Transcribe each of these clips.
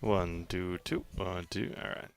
1, 2, 2, 1, 2. All right.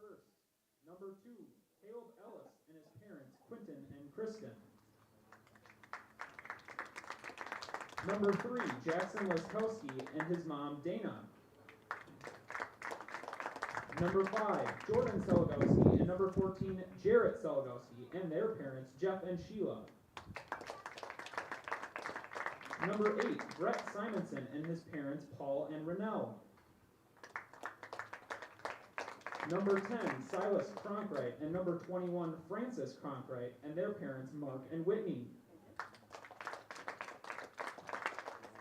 First, number 2, Caleb Ellis and his parents, Quentin and Kristen. Number 3, Jackson Laskowski and his mom, Dana. Number 5, Jordan Selagowski and number 14, Jarrett Selagowski and their parents, Jeff and Sheila. Number 8, Brett Simonson and his parents, Paul and Renell. Number 10, Silas Cronkright and number 21, Francis Cronkright and their parents, Mark and Whitney.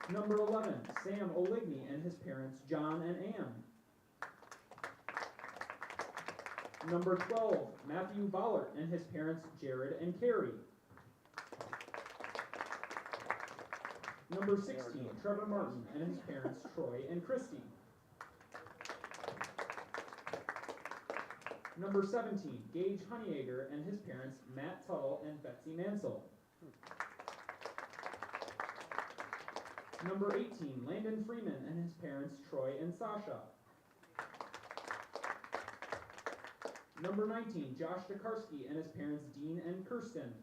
Number 11, Sam Oligny and his parents, John and Ann. Number 12, Matthew Ballard and his parents, Jared and Carrie. Number 16, Trevor Martin and his parents, Troy and Christy. Number 17, Gage Honeyegger and his parents, Matt Tuttle and Betsy Mansell. Number 18, Landon Freeman and his parents, Troy and Sasha. Number 19, Josh Tokarski and his parents, Dean and Kirsten.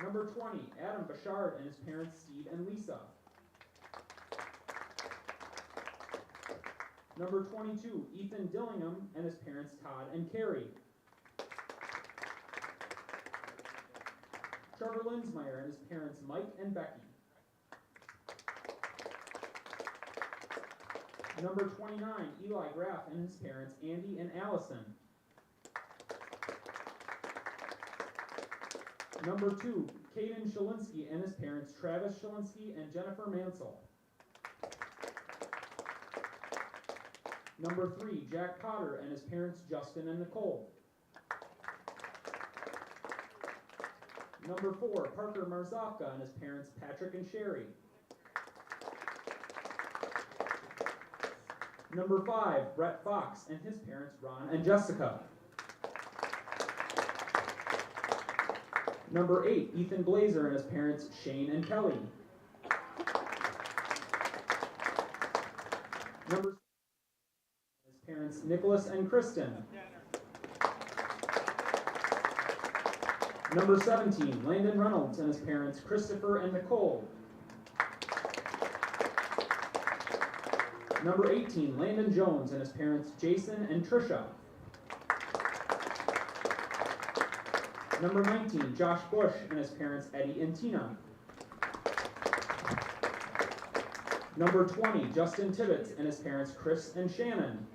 Number 20, Adam Bashard and his parents, Steve and Lisa. Number 22, Ethan Dillingham and his parents, Todd and Carrie. Trevor Linsmeyer and his parents, Mike and Becky. Number 29, Eli Graff and his parents, Andy and Allison. Number 2, Caden Shalinsky and his parents, Travis Shalinsky and Jennifer Mansell. Number 3, Jack Potter and his parents, Justin and Nicole. Number 4, Parker Marzofka and his parents, Patrick and Sherry. Number 5, Brett Fox and his parents, Ron and Jessica. Number 8, Ethan Blazer and his parents, Shane and Kelly. Number 6, his parents, Nicholas and Kristen. Number 17, Landon Reynolds and his parents, Christopher and Nicole. Number 18, Landon Jones and his parents, Jason and Trisha. Number 19, Josh Bush and his parents, Eddie and Tina. Number 20, Justin Tibbetts and his parents, Chris and Shannon.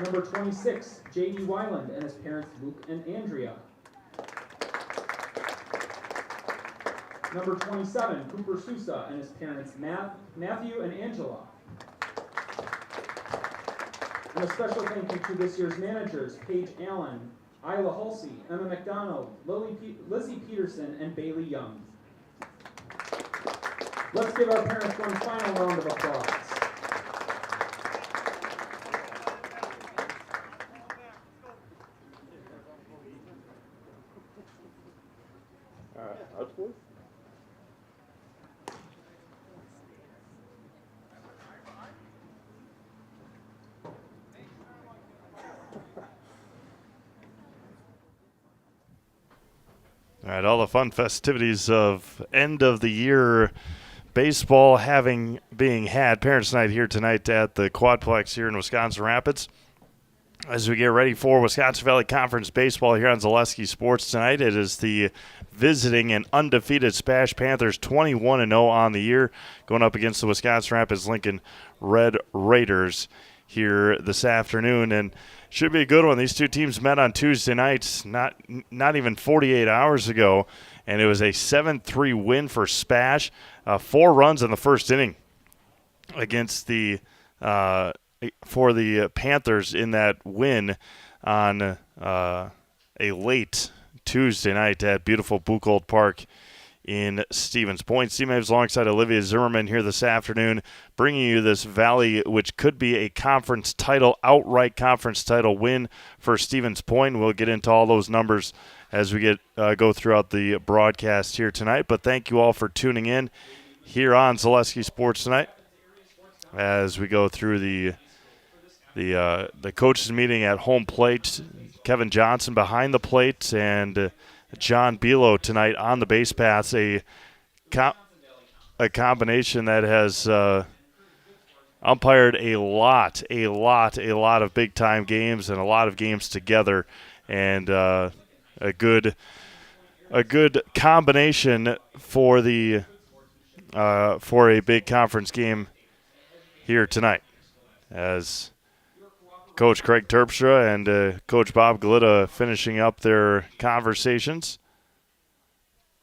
Number 26, J.D. Weiland and his parents, Luke and Andrea. Number 27, Cooper Sousa and his parents, Matthew and Angela. And a special thank you to this year's managers, Paige Allen, Isla Halsey, Emma McDonald, Lizzie Peterson, and Bailey Young. Let's give our parents one final round of applause. That's good. All right, all the fun festivities of end of the year baseball being had. Parents' Night here tonight at the Quadplex here in Wisconsin Rapids. As we get ready for Wisconsin Valley Conference baseball here on Zaleski Sports tonight, it is the visiting and undefeated SPASH Panthers, 21-0 on the year, going up against the Wisconsin Rapids Lincoln Red Raiders here this afternoon, and should be a good one. These two teams met on Tuesday nights, not even 48 hours ago, and it was a 7-3 win for SPASH. 4 runs in the first inning against for the Panthers in that win on a late Tuesday night at beautiful Buchholz Park in Stevens Point. Steve Maves alongside Olivia Zimmerman here this afternoon, bringing you this Valley, which could be a conference title, outright conference title win for Stevens Point. We'll get into all those numbers as we go throughout the broadcast here tonight. But thank you all for tuning in here on Zaleski Sports tonight. as we go through the coaches meeting at home plate. Kevin Johnson behind the plate and John Belo tonight on the base paths. A combination that has umpired a lot of big time games and a lot of games together, and a good combination for the for a big conference game here tonight, as Coach Craig Terpstra and Coach Bob Galita finishing up their conversations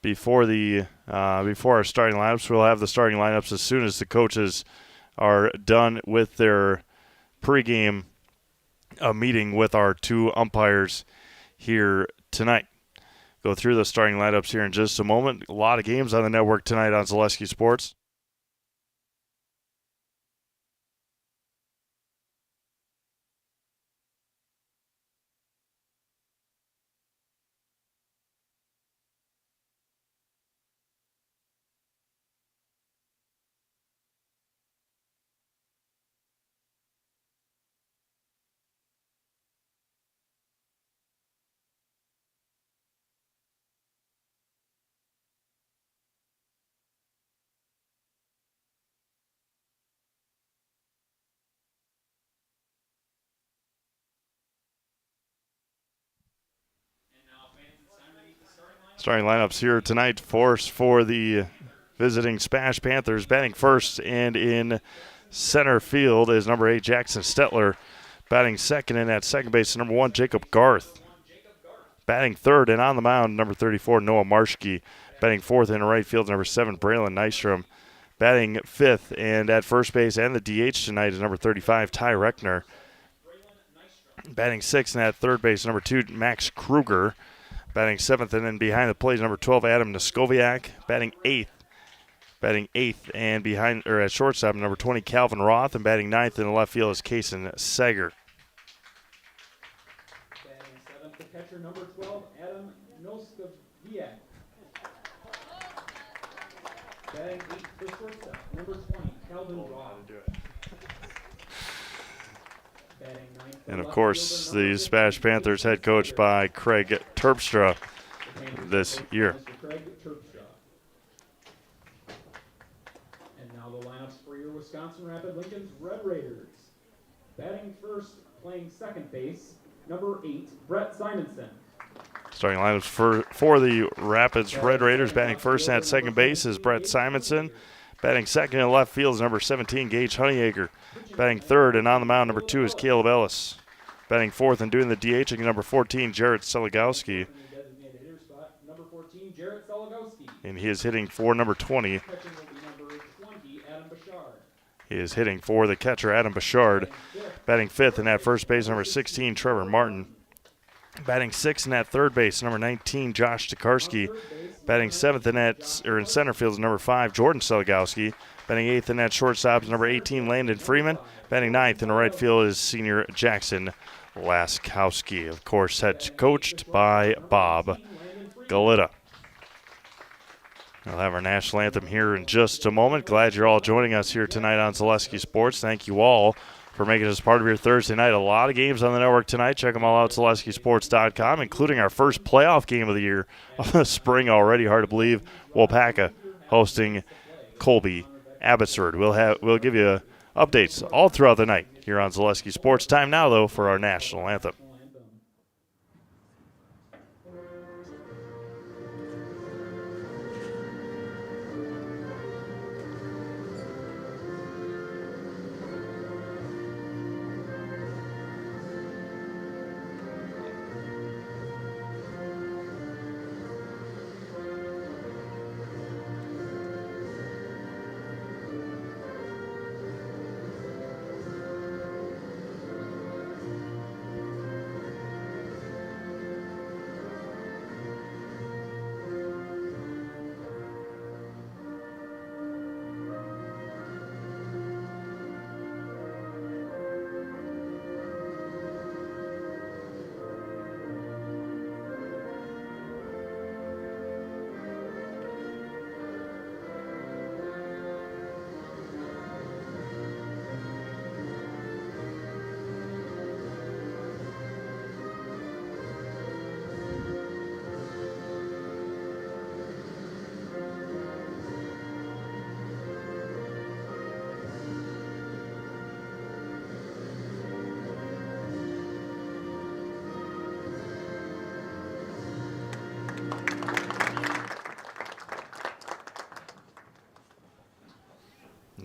before our starting lineups. We'll have the starting lineups as soon as the coaches are done with their pregame meeting with our two umpires here tonight. Go through the starting lineups here in just a moment. A lot of games on the network tonight on Zaleski Sports. Starting lineups here tonight for the visiting SPASH Panthers. Batting first and in center field is number 8, Jackson Stetler. Batting second and at second base, number 1, Jacob Garth. Batting third and on the mound, number 34, Noah Marschke. Batting fourth in right field, number 7, Braylon Nystrom. Batting fifth and at first base and the DH tonight is number 35, Ty Reckner. Batting sixth and at third base, number 2, Max Kruger. Batting seventh and then behind the plate, number 12, Adam Noskoviak. Batting eighth and behind at shortstop, number 20, Calvin Roth. And batting ninth in the left field is Kason Sager. Batting seventh, the catcher, number 12, Adam Noskoviak. Batting eighth, the shortstop, number 20, Calvin Roth. And, of course, the SPASH Panthers head coached by Craig Terpstra this year. And now the lineups for your Wisconsin Rapid Lincoln's Red Raiders. Batting first, playing second base, number 8, Brett Simonson. Starting lineups for the Rapids Red Raiders. Batting first and at second base is Brett Simonson. Batting second in left field is number 17, Gage Honeyacre. Batting third and on the mound, number 2 is Caleb Ellis. Batting fourth and doing the DH, number 14, Jarrett Seligowski. And he is hitting for number 20. He is hitting for the catcher, Adam Bouchard. Batting fifth and at first base, number 16, Trevor Martin. Batting sixth and at third base, number 19, Josh Tokarski. Batting seventh and in center field is number 5, Jordan Seligowski. Batting eighth and at shortstop is number 18, Landon Freeman. Batting ninth in the right field is senior Jackson Laskowski. Of course, head coached by Bob Galita. We'll have our national anthem here in just a moment. Glad you're all joining us here tonight on Zaleski Sports. Thank you all for making us part of your Thursday night. A lot of games on the network tonight. Check them all out, ZaleskiSports.com, including our first playoff game of the year of the spring already. Hard to believe. Wapaka hosting Colby Abbotsford. We'll give you updates all throughout the night here on Zaleski Sports. Time now, though, for our national anthem.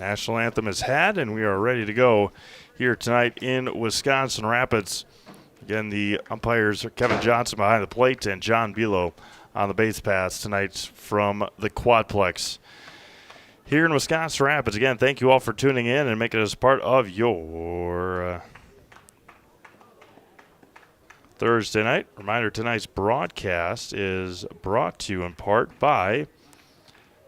National anthem is had, and we are ready to go here tonight in Wisconsin Rapids. Again, the umpires are Kevin Johnson behind the plate and John Bilo on the base paths tonight from the Quadplex here in Wisconsin Rapids. Again, thank you all for tuning in and making us part of your Thursday night. Reminder, tonight's broadcast is brought to you in part by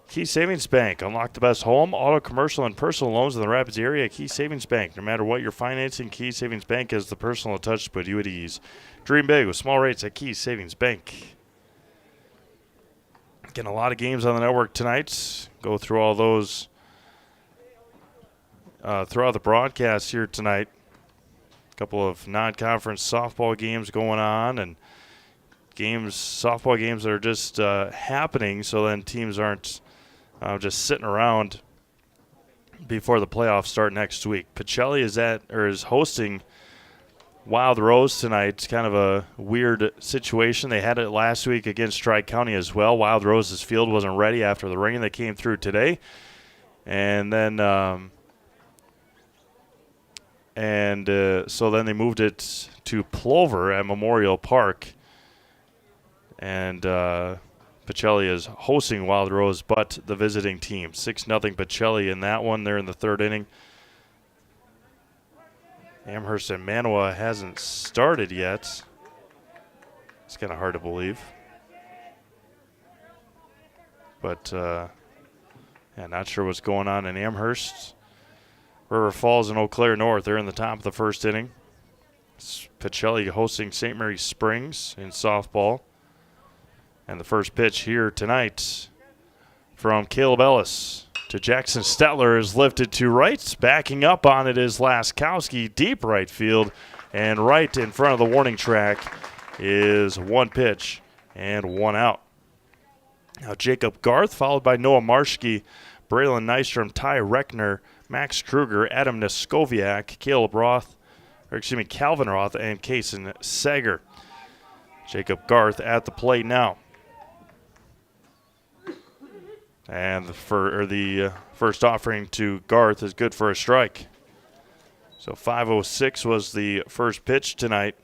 Key Savings Bank. Unlock the best home, auto, commercial, and personal loans in the Rapids area at Key Savings Bank. No matter what you're financing, Key Savings Bank has the personal touch to put you at ease. Dream big with small rates at Key Savings Bank. Getting a lot of games on the network tonight. Go through all those throughout the broadcast here tonight. A couple of non-conference softball games going on, and softball games that are just happening, so then teams aren't just sitting around before the playoffs start next week. Pacelli is hosting Wild Rose tonight. It's kind of a weird situation. They had it last week against Tri-County as well. Wild Rose's field wasn't ready after the rain that came through today. And then so then they moved it to Plover at Memorial Park. And Pacelli is hosting Wild Rose, but the visiting team. 6-0 Pacelli in that one. They're in the third inning. Amherst and Manawa hasn't started yet. It's kind of hard to believe. But not sure what's going on in Amherst. River Falls and Eau Claire North, they're in the top of the first inning. Pacelli hosting St. Mary Springs in softball. And the first pitch here tonight from Caleb Ellis to Jackson Stetler is lifted to right. Backing up on it is Laskowski, deep right field. And right in front of the warning track is one pitch and one out. Now Jacob Garth, followed by Noah Marschke, Braylon Nystrom, Ty Reckner, Max Kruger, Adam Neskoviak, Calvin Roth, and Kason Sager. Jacob Garth at the plate now. And the first offering to Garth is good for a strike. So 5:06 was the first pitch tonight.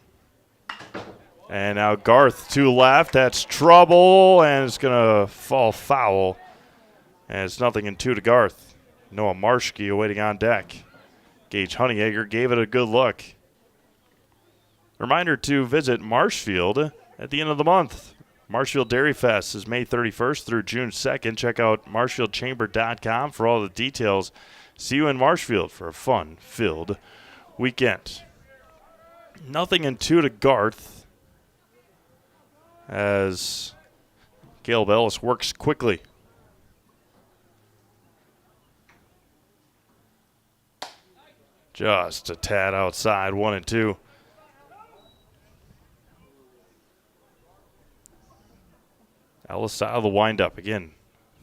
And now Garth to left. That's trouble, and it's going to fall foul. And it's 0-2 to Garth. Noah Marschke awaiting on deck. Gage Honeyegger gave it a good look. Reminder to visit Marshfield at the end of the month. Marshfield Dairy Fest is May 31st through June 2nd. Check out marshfieldchamber.com for all the details. See you in Marshfield for a fun-filled weekend. 0-2 to Garth as Caleb Ellis works quickly. Just a tad outside, 1-2. Ellis out of the windup again.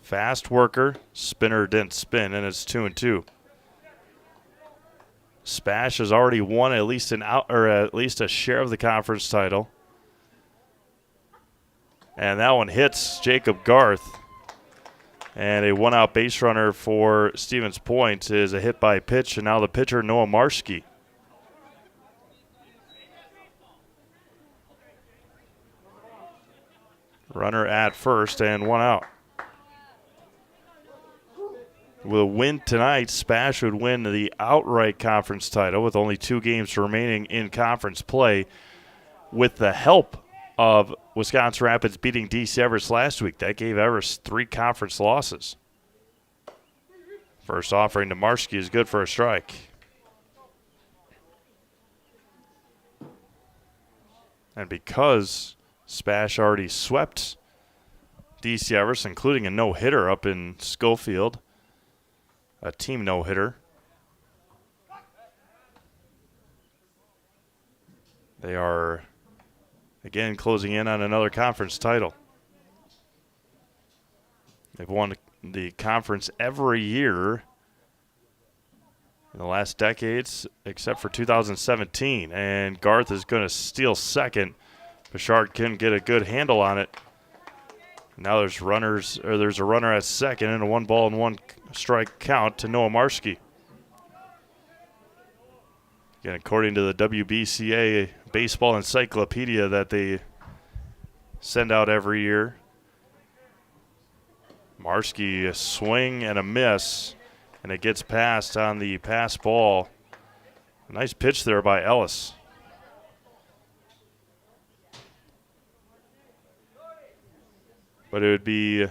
Fast worker, spinner didn't spin, and it's 2-2. SPASH has already won at least a share of the conference title. And that one hits Jacob Garth. And a one-out base runner for Stevens Point is a hit by pitch, and now the pitcher, Noah Marschke. Runner at first and one out. With a win tonight, SPASH would win the outright conference title with only 2 games remaining in conference play, with the help of Wisconsin Rapids beating DC Everest last week. That gave Everest 3 conference losses. First offering to Marschke is good for a strike. And because SPASH already swept DC Everest, including a no-hitter up in Schofield, a team no-hitter, they are again closing in on another conference title. They've won the conference every year in the last decades except for 2017. And Garth is going to steal second. Bouchard couldn't get a good handle on it. Now there's a runner at second and a 1-ball-and-1-strike count to Noah Marski. Again, according to the WBCA baseball encyclopedia that they send out every year, Marski, a swing and a miss, and it gets past on the pass ball. A nice pitch there by Ellis. But it would be,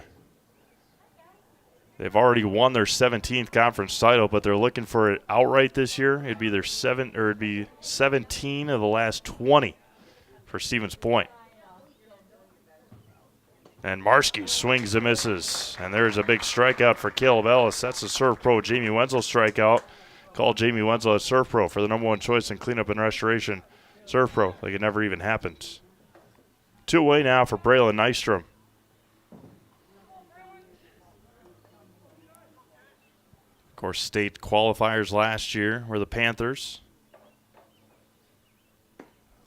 they've already won their 17th conference title, but they're looking for it outright this year. It'd be 17 of the last 20 for Stevens Point. And Marski swings and misses. And there's a big strikeout for Caleb Ellis. That's the Serve Pro Jamie Wenzel strikeout. Call Jamie Wenzel at Serve Pro for the #1 choice in cleanup and restoration. Serve Pro, like it never even happened. 2 away now for Braylon Nystrom. Of course, state qualifiers last year were the Panthers.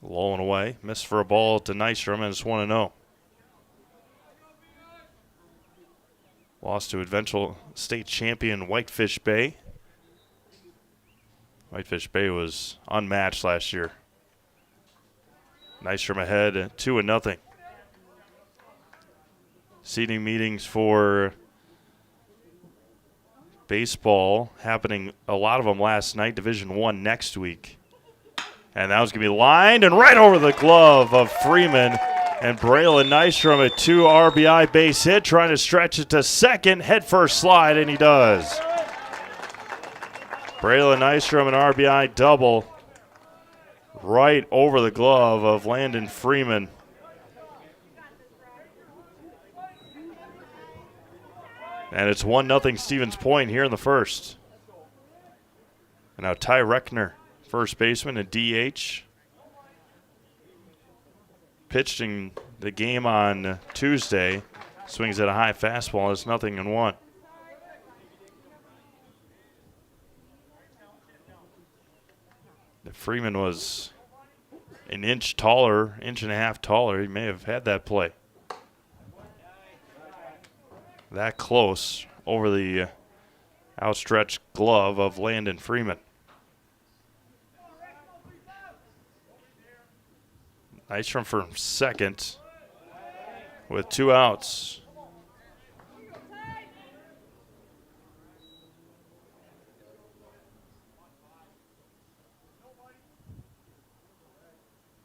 Low and away. Missed for a ball to Nystrom, and it's 1-0. Lost to eventual state champion Whitefish Bay. Whitefish Bay was unmatched last year. Nystrom ahead, 2-0. Seating meetings for baseball happening, a lot of them last night. Division I next week. And that was going to be lined and right over the glove of Freeman. And Braylon Nystrom, a 2 RBI base hit, trying to stretch it to second. Head first slide, and he does. Braylon Nystrom, an RBI double right over the glove of Landon Freeman. And it's 1-0 Stevens Point here in the first. And now Ty Reckner, first baseman, and DH. Pitched in the game on Tuesday. Swings at a high fastball. It's 0-1. If Freeman was an inch taller, inch and a half taller, he may have had that play. That close over the outstretched glove of Landon Freeman. Nystrom from second with 2 outs.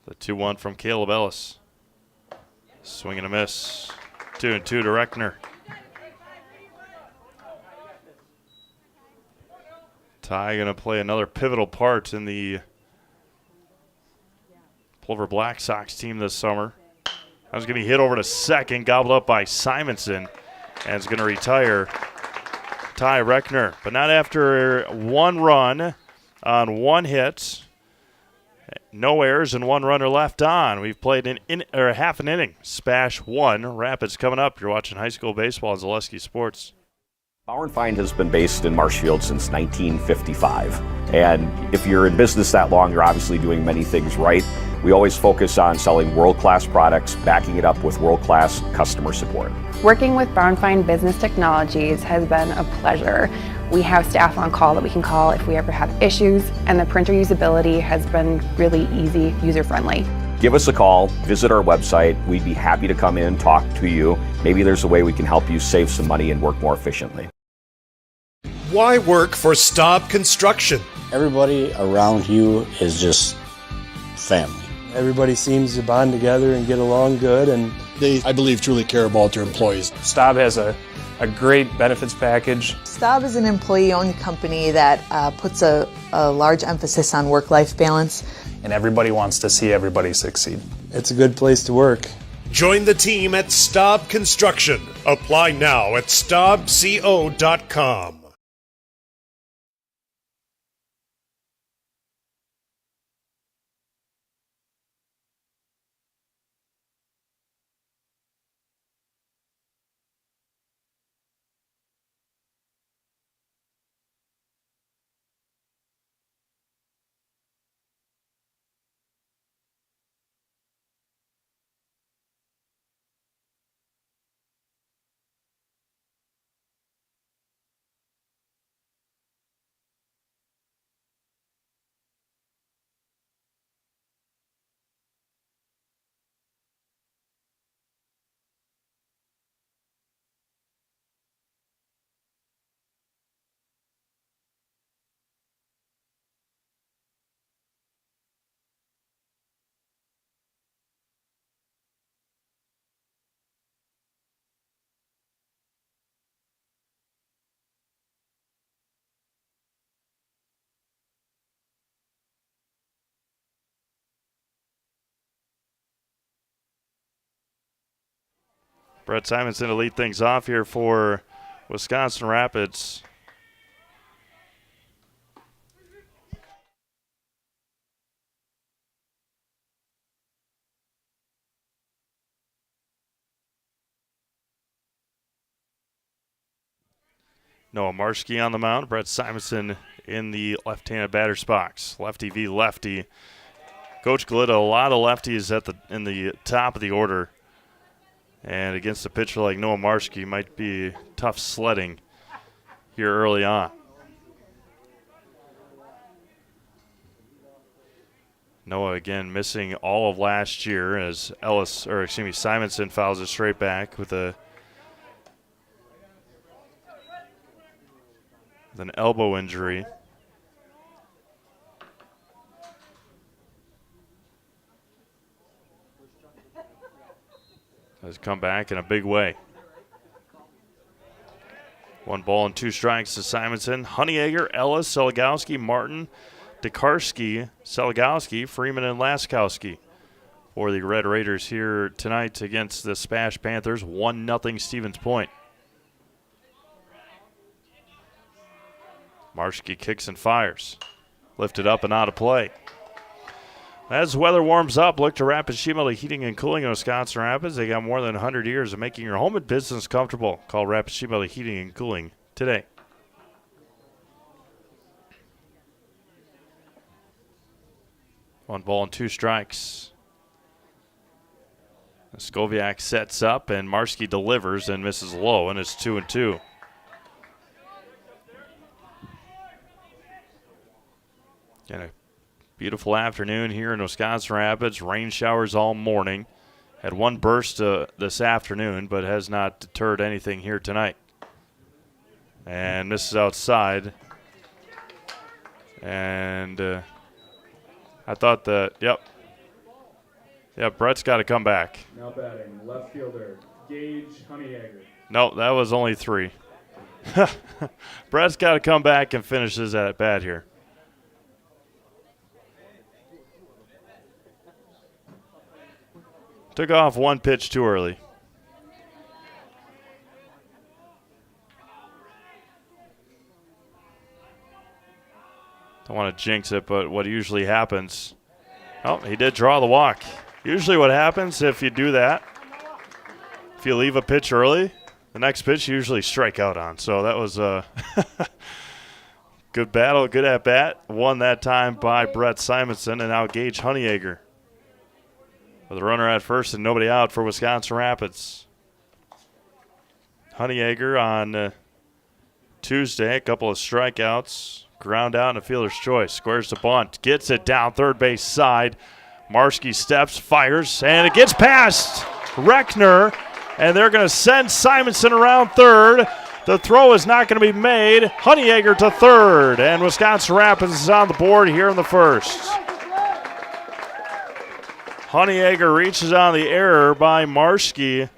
The 2-1 from Caleb Ellis. Swing and a miss. 2-2 to Reckner. Ty going to play another pivotal part in the Plover Black Sox team this summer. That was going to be hit over to second, gobbled up by Simonson, and it's going to retire Ty Reckner. But not after 1 run on 1 hit, no errors, and 1 runner left on. We've played half an inning. SPASH 1, Rapids coming up. You're watching high school baseball on Zaleski Sports. Bauer & Feind has been based in Marshfield since 1955. And if you're in business that long, you're obviously doing many things right. We always focus on selling world-class products, backing it up with world-class customer support. Working with Bauer & Feind Business Technologies has been a pleasure. We have staff on call that we can call if we ever have issues, and the printer usability has been really easy, user-friendly. Give us a call, visit our website. We'd be happy to come in, talk to you. Maybe there's a way we can help you save some money and work more efficiently. Why work for Staub Construction? Everybody around you is just family. Everybody seems to bond together and get along good, and They, I believe, truly care about their employees. Staub has a great benefits package. Staub is an employee-owned company that puts a large emphasis on work-life balance. And everybody wants to see everybody succeed. It's a good place to work. Join the team at Staub Construction. Apply now at staubco.com. Brett Simonson to lead things off here for Wisconsin Rapids. Noah Marshke on the mound. Brett Simonson in the left-handed batter's box. Lefty v. lefty. Coach Glitta, a lot of lefties in the top of the order. And against a pitcher like Noah Marshke, might be tough sledding here early on. Noah again missing all of last year as Simonson fouls it straight back with an elbow injury. Has come back in a big way. 1 ball and 2 strikes to Simonson. Honeyegger, Ellis, Seligowski, Martin, Dekarski, Seligowski, Freeman, and Laskowski for the Red Raiders here tonight against the SPASH Panthers. 1-0 Stevens Point. Marshke kicks and fires. Lifted up and out of play. As the weather warms up, look to Rapid Shimeli Heating and Cooling in Wisconsin Rapids. They got more than 100 years of making your home and business comfortable. Call Rapid Shimeli Heating and Cooling today. One ball and 2 strikes. Skoviak sets up and Marshke delivers and misses low, and it's 2-2. And a beautiful afternoon here in Wisconsin Rapids. Rain showers all morning. Had one burst this afternoon, but has not deterred anything here tonight. And misses outside. And I thought that, yep, Brett's got to come back. Now batting, left fielder, Gage Honeyegger. No, that was only 3. Brett's got to come back and finish his at bat here. Took off 1 pitch too early. Don't want to jinx it, but what usually happens, oh, he did draw the walk. Usually what happens if you do that, if you leave a pitch early, the next pitch you usually strike out on. So that was a good battle, good at bat. Won that time by Brett Simonson, and now Gage Honeyegger with a runner at first and nobody out for Wisconsin Rapids. Honeyegger on Tuesday, a couple of strikeouts, ground out and a fielder's choice. Squares the bunt, gets it down third base side. Marshke steps, fires, and it gets past Reckner, and they're going to send Simonson around third. The throw is not going to be made. Honeyegger to third, and Wisconsin Rapids is on the board here in the first. Honeyegger reaches on the error by Marshke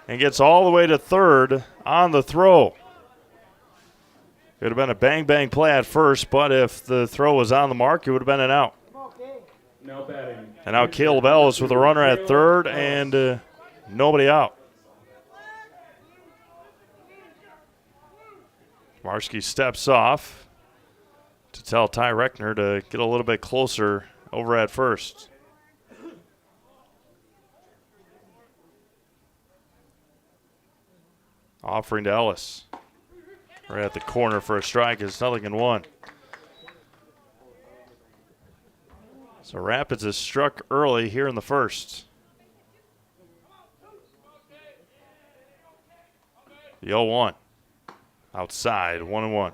and gets all the way to third on the throw. It would have been a bang-bang play at first, but if the throw was on the mark, it would have been an out. Now batting. And now Caleb Ellis with a runner at third and nobody out. Marshke steps off to tell Ty Reckner to get a little bit closer over at first. Offering to Ellis. Right at the corner for a strike is 0-1. So Rapids has struck early here in the first. The 0-1. Outside, 1-1.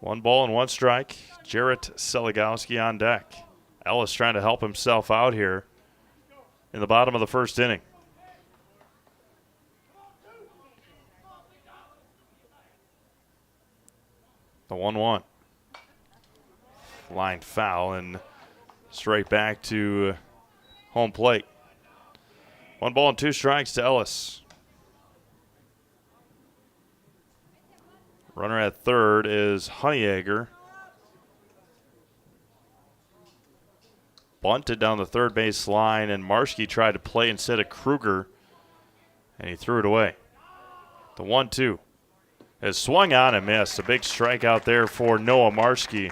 1 ball and 1 strike. Jarrett Seligowski on deck. Ellis trying to help himself out here in the bottom of the first inning. The 1-1. Line foul and straight back to home plate. 1 ball and 2 strikes to Ellis. Runner at third is Honeyegger. bunted down the third base line, and Marski tried to play instead of Kruger, and he threw it away. The 1-2 is swung on and missed. A big strikeout there for Noah Marski,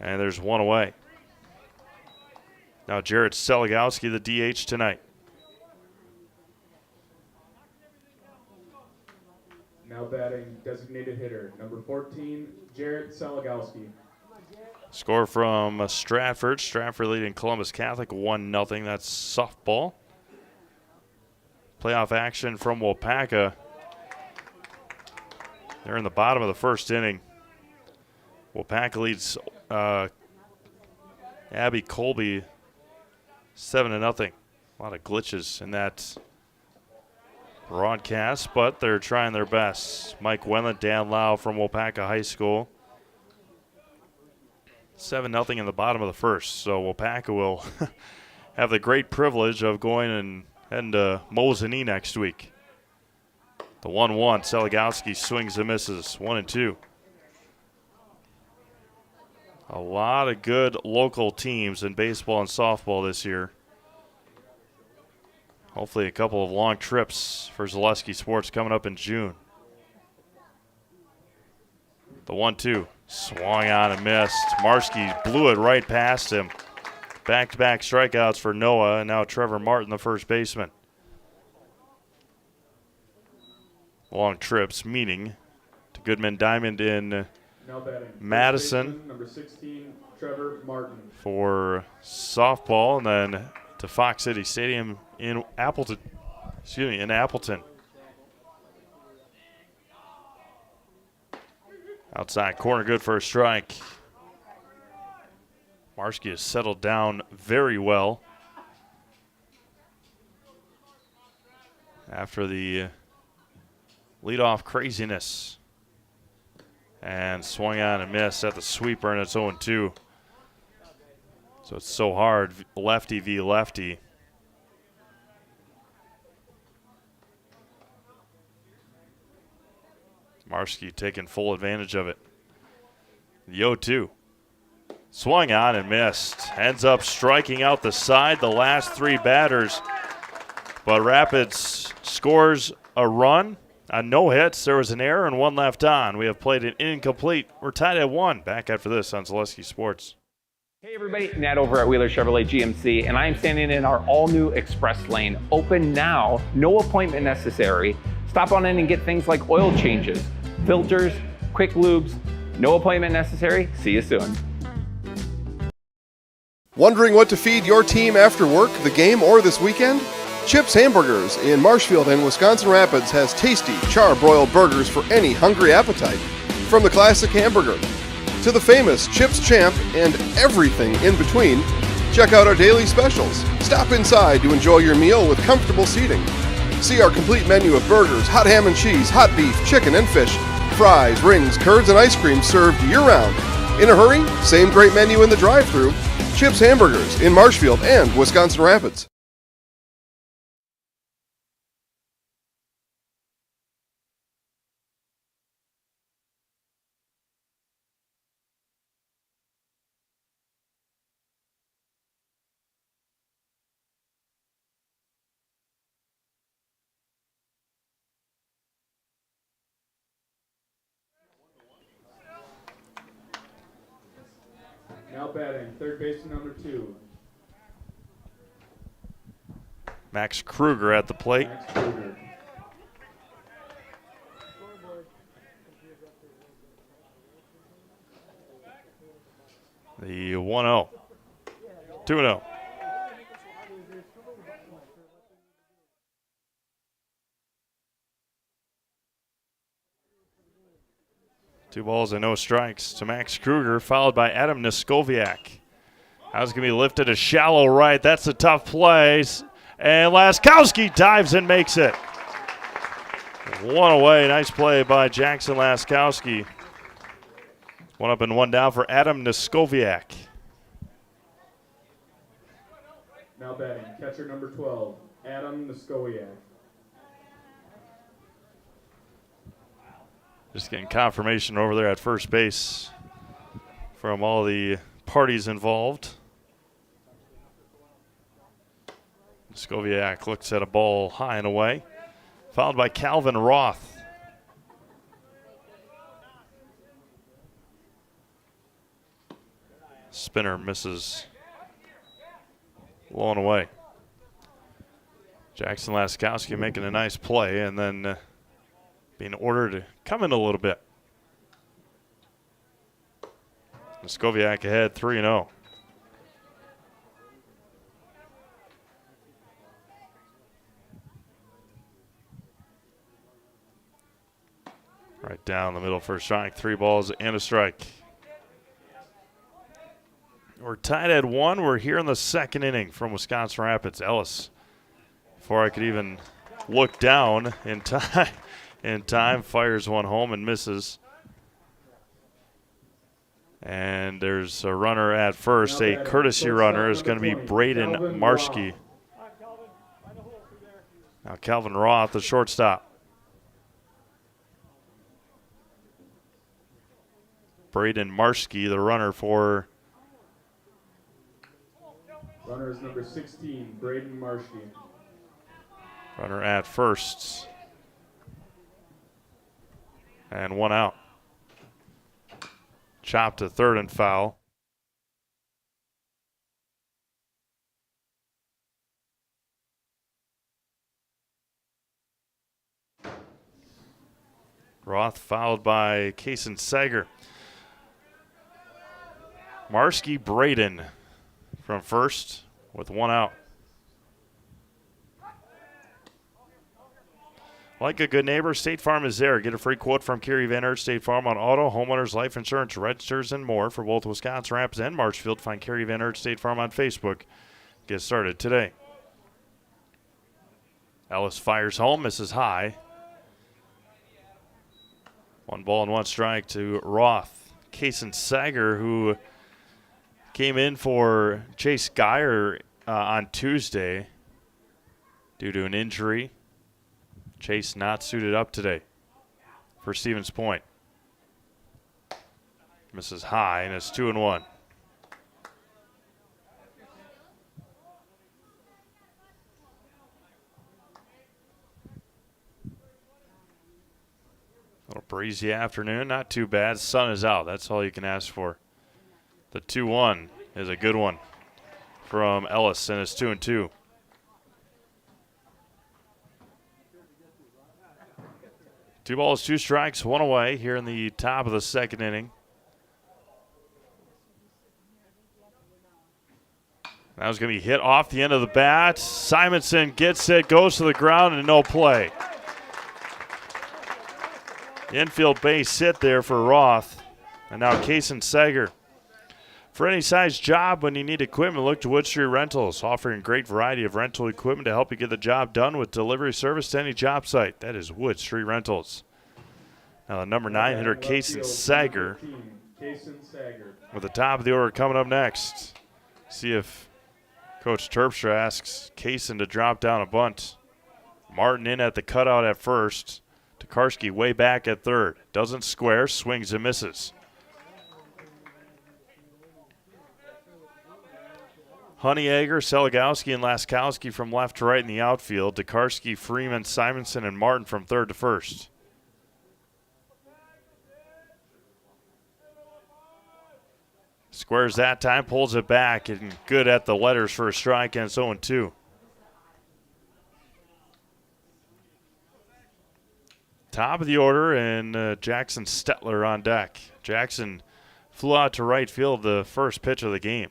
and there's one away. Now Jarrett Seligowski, the DH tonight. Now batting, designated hitter, number 14, Jarrett Seligowski. Score from Stratford. Stratford leading Columbus Catholic 1-0. That's softball. Playoff action from Waupaca. They're in the bottom of the first inning. Waupaca leads Abby Colby 7-0. A lot of glitches in that broadcast, but they're trying their best. Mike Wendland, Dan Lau from Waupaca High School. 7-0 in the bottom of the first. So Waupaca will have the great privilege of going and heading to Mosinee next week. The 1-1, Seligowski swings and misses. 1-2. A lot of good local teams in baseball and softball this year. Hopefully a couple of long trips for Zaleski Sports coming up in June. The 1-2, swung on and missed. Marski blew it right past him. Back-to-back strikeouts for Noah, and now Trevor Martin, the first baseman. Long trips, meaning to Goodman Diamond in Now batting, Madison. baseman, number 16, Trevor Martin. For softball, and then to Fox City Stadium in Appleton. In Appleton. Outside corner, good for a strike. Marski has settled down very well after the leadoff craziness. And swung on and missed at the sweeper, and it's 0-2. So it's so hard, lefty v. lefty. Marski taking full advantage of it. The 0-2. Swung on and missed. Ends up striking out the side, the last three batters. But Rapids scores a run on no hits. There was an error and one left on. We have played an incomplete. We're tied at 1. Back after this on Zaleski Sports. Hey everybody, Nat over at Wheeler Chevrolet GMC, and I am standing in our all-new express lane. Open now, no appointment necessary. Stop on in and get things like oil changes, filters, quick lubes, no appointment necessary. See you soon. Wondering what to feed your team after work, the game, or this weekend? Chips Hamburgers in Marshfield and Wisconsin Rapids has tasty char-broiled burgers for any hungry appetite. From the classic hamburger to the famous Chips Champ and everything in between, check out our daily specials. Stop inside to enjoy your meal with comfortable seating. See our complete menu of burgers, hot ham and cheese, hot beef, chicken and fish, fries, rings, curds, and ice cream served year-round. In a hurry? Same great menu in the drive-thru. Chips Hamburgers in Marshfield and Wisconsin Rapids. Now batting, third baseman number 2. Max Kruger at the plate. Max Kruger. The 1-0. 2-0. Two balls and no strikes to Max Kruger, followed by Adam Niskoviak. That was going to be lifted to shallow right. That's a tough play. And Laskowski dives and makes it. One away. Nice play by Jackson Laskowski. One up and one down for Adam Niskoviak. Now batting, catcher number 12, Adam Niskowiak. Just getting confirmation over there at first base from all the parties involved. Skoviak looks at a ball high and away, followed by Calvin Roth. Spinner misses, blown away. Jackson Laskowski making a nice play and then being ordered to come in a little bit. Skoviak ahead 3-0. Right down the middle for a strike. 3 balls and a strike. We're tied at 1. We're here in the second inning from Wisconsin Rapids. Ellis, before I could even look down in time, fires one home and misses. And there's a runner at first. A courtesy runner is going to be Braden Marschke. Now Calvin Roth, the shortstop. Braden Marschke, the runner for. Runner is number 16, Braden Marschke. Runner at first. And 1 out. Chop to third and foul. Roth fouled by Kason Sager. Marschke, Braden from first with 1 out. Like a good neighbor, State Farm is there. Get a free quote from Kerry Van Aert State Farm on auto, homeowners, life insurance, registers, and more for both Wisconsin Rapids and Marshfield. Find Kerry Van Aert State Farm on Facebook. Get started today. Ellis fires home, misses high. 1 ball and 1 strike to Roth. Kason Sager, who came in for Chase Geyer on Tuesday due to an injury. Chase not suited up today for Stevens Point. Misses high, and it's 2-1. Little breezy afternoon, not too bad. Sun is out. That's all you can ask for. The 2-1 is a good one from Ellis, and it's 2-2. Two balls, 2 strikes, 1 away here in the top of the second inning. That was going to be hit off the end of the bat. Simonson gets it, goes to the ground, and no play. Infield base hit there for Roth. And now Kason Sager. For any size job, when you need equipment, look to Wood Street Rentals, offering a great variety of rental equipment to help you get the job done with delivery service to any job site. That is Wood Street Rentals. Now the number 9 hitter, Kason Sager, with the top of the order coming up next. See if Coach Terpstra asks Kason to drop down a bunt. Martin in at the cutout at first. Tokarski way back at third. Doesn't square, swings and misses. Honeyegger, Seligowski, and Laskowski from left to right in the outfield. Tokarski, Freeman, Simonson, and Martin from third to first. Squares that time, pulls it back, and good at the letters for a strike, and it's 0-2. Top of the order, and Jackson Stetler on deck. Jackson flew out to right field the first pitch of the game.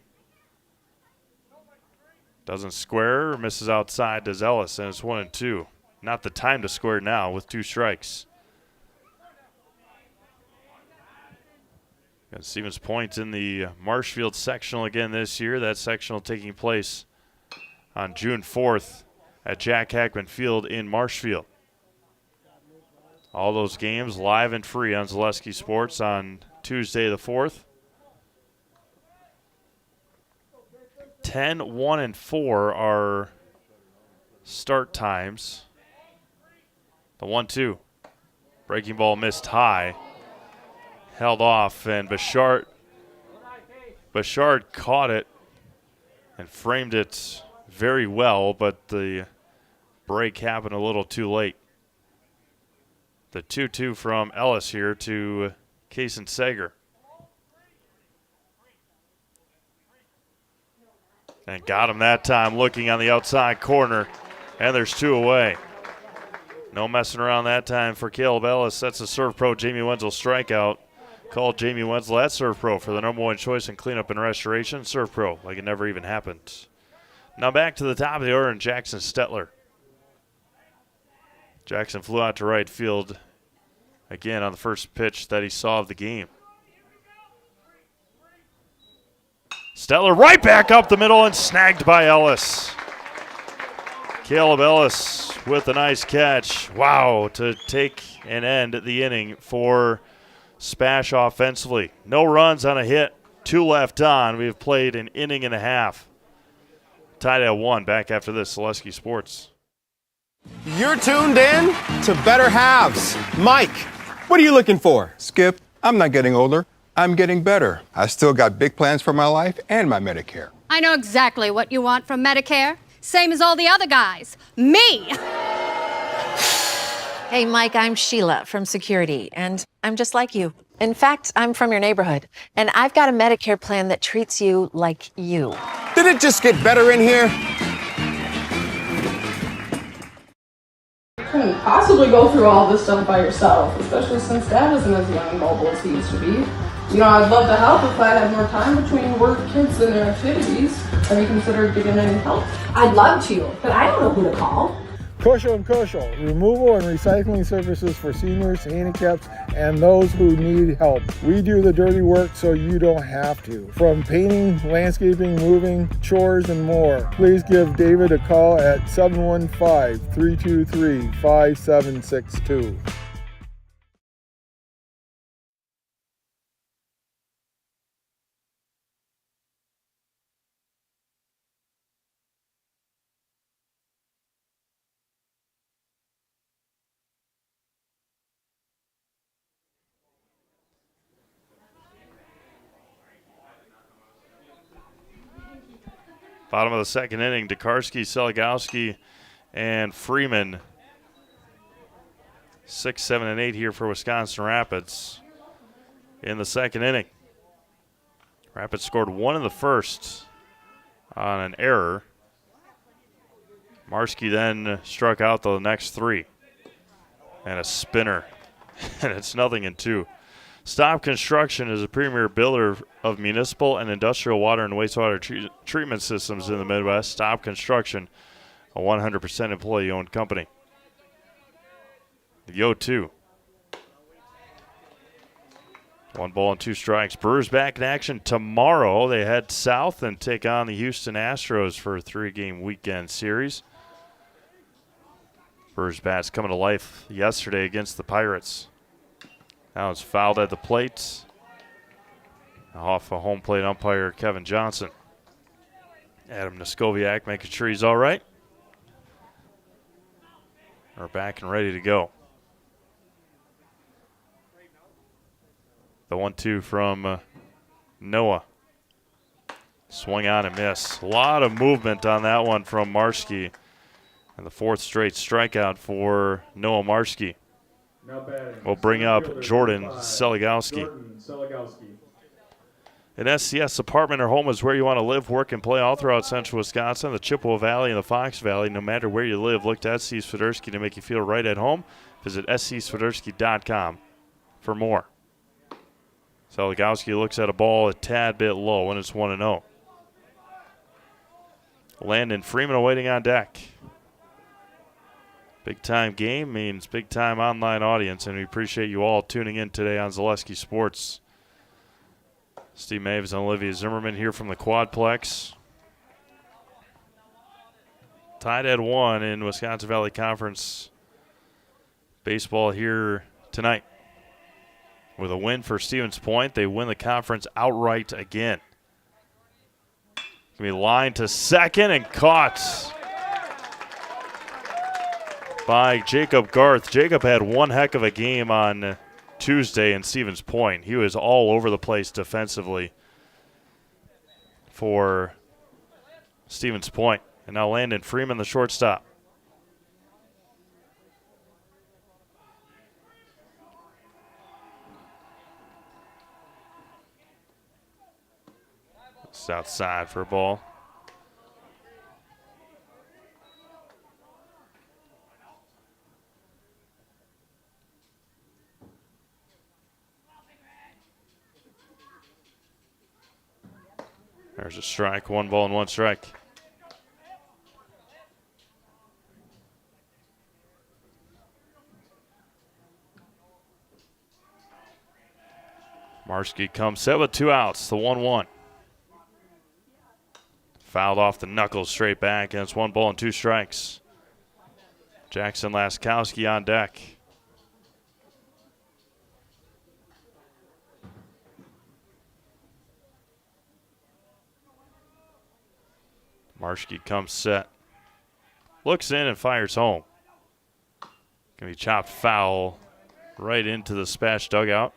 Doesn't square, misses outside, does Ellis, and it's 1-2. Not the time to square now with 2 strikes. Got Stevens Point in the Marshfield sectional again this year. That sectional taking place on June 4th at Jack Hackman Field in Marshfield. All those games live and free on Zaleski Sports on Tuesday the 4th. 10, 1, and 4 are start times. The 1-2. Breaking ball missed high. Held off, and Bouchard caught it and framed it very well, but the break happened a little too late. The 2-2 from Ellis here to Kaysen Sager. And got him that time, looking on the outside corner, and there's 2 away. No messing around that time for Caleb Ellis. That's a Serve Pro Jamie Wenzel strikeout. Called Jamie Wenzel at Serve Pro for the #1 choice in cleanup and restoration. Serve Pro, like it never even happened. Now back to the top of the order, and Jackson Stetler. Jackson flew out to right field again on the first pitch that he saw of the game. Stetler right back up the middle and snagged by Ellis. Caleb Ellis with a nice catch. Wow, to take and end the inning for SPASH offensively. No runs on a hit, 2 left on. We've played an inning and a half. Tied at 1. Back after this, Zaleski Sports. You're tuned in to Better Halves. Mike, what are you looking for? Skip, I'm not getting older. I'm getting better. I still got big plans for my life and my Medicare. I know exactly what you want from Medicare. Same as all the other guys. Me! Hey, Mike, I'm Sheila from Security, and I'm just like you. In fact, I'm from your neighborhood, and I've got a Medicare plan that treats you like you. Did it just get better in here? You couldn't possibly go through all this stuff by yourself, especially since Dad isn't as young and mobile as he used to be. You know, I'd love to help if I had more time between work, kids, and their activities. Have you considered giving any help? I'd love to, but I don't know who to call. Kosho & Kosho, removal and recycling services for seniors, handicaps, and those who need help. We do the dirty work so you don't have to. From painting, landscaping, moving, chores, and more. Please give David a call at 715-323-5762. Bottom of the second inning, Dekarski, Seligowski, and Freeman. 6, 7, and 8 here for Wisconsin Rapids in the second inning. Rapids scored 1 in the first on an error. Marski then struck out the next 3. And a spinner. And it's 0-2. Stop Construction is a premier builder of municipal and industrial water and wastewater treatment systems in the Midwest. Stop Construction, a 100% employee-owned company. The 0-2. 1 ball and 2 strikes. Brewers back in action tomorrow. They head south and take on the Houston Astros for a 3-game weekend series. Brewers bats coming to life yesterday against the Pirates. Now it's fouled at the plate. Off a home plate umpire, Kevin Johnson. Adam Neskoviak making sure he's all right. We're back and ready to go. The 1-2 from Noah. Swung on and miss. A lot of movement on that one from Marski. And the 4th straight strikeout for Noah Marski. We'll bring up Jordan Seligowski. An SCS apartment or home is where you want to live, work, and play all throughout central Wisconsin, the Chippewa Valley, and the Fox Valley. No matter where you live, look to SC Swiderski to make you feel right at home. Visit scswiderski.com for more. Seligowski looks at a ball a tad bit low, and it's 1-0. Landon Freeman awaiting on deck. Big time game means big time online audience, and we appreciate you all tuning in today on Zaleski Sports. Steve Maves and Olivia Zimmerman here from the Quadplex. Tied at 1 in Wisconsin Valley Conference baseball here tonight. With a win for Stevens Point, they win the conference outright again. Gonna be lined to second and caught by Jacob Garth. Jacob had one heck of a game on Tuesday in Stevens Point. He was all over the place defensively for Stevens Point. And now Landon Freeman, the shortstop. It's outside for a ball. There's a strike, 1 ball and 1 strike. Marski comes set with 2 outs, the 1-1. Fouled off the knuckles straight back, and it's 1 ball and 2 strikes. Jackson Laskowski on deck. Marski comes set. Looks in and fires home. Gonna be chopped foul right into the SPASH dugout.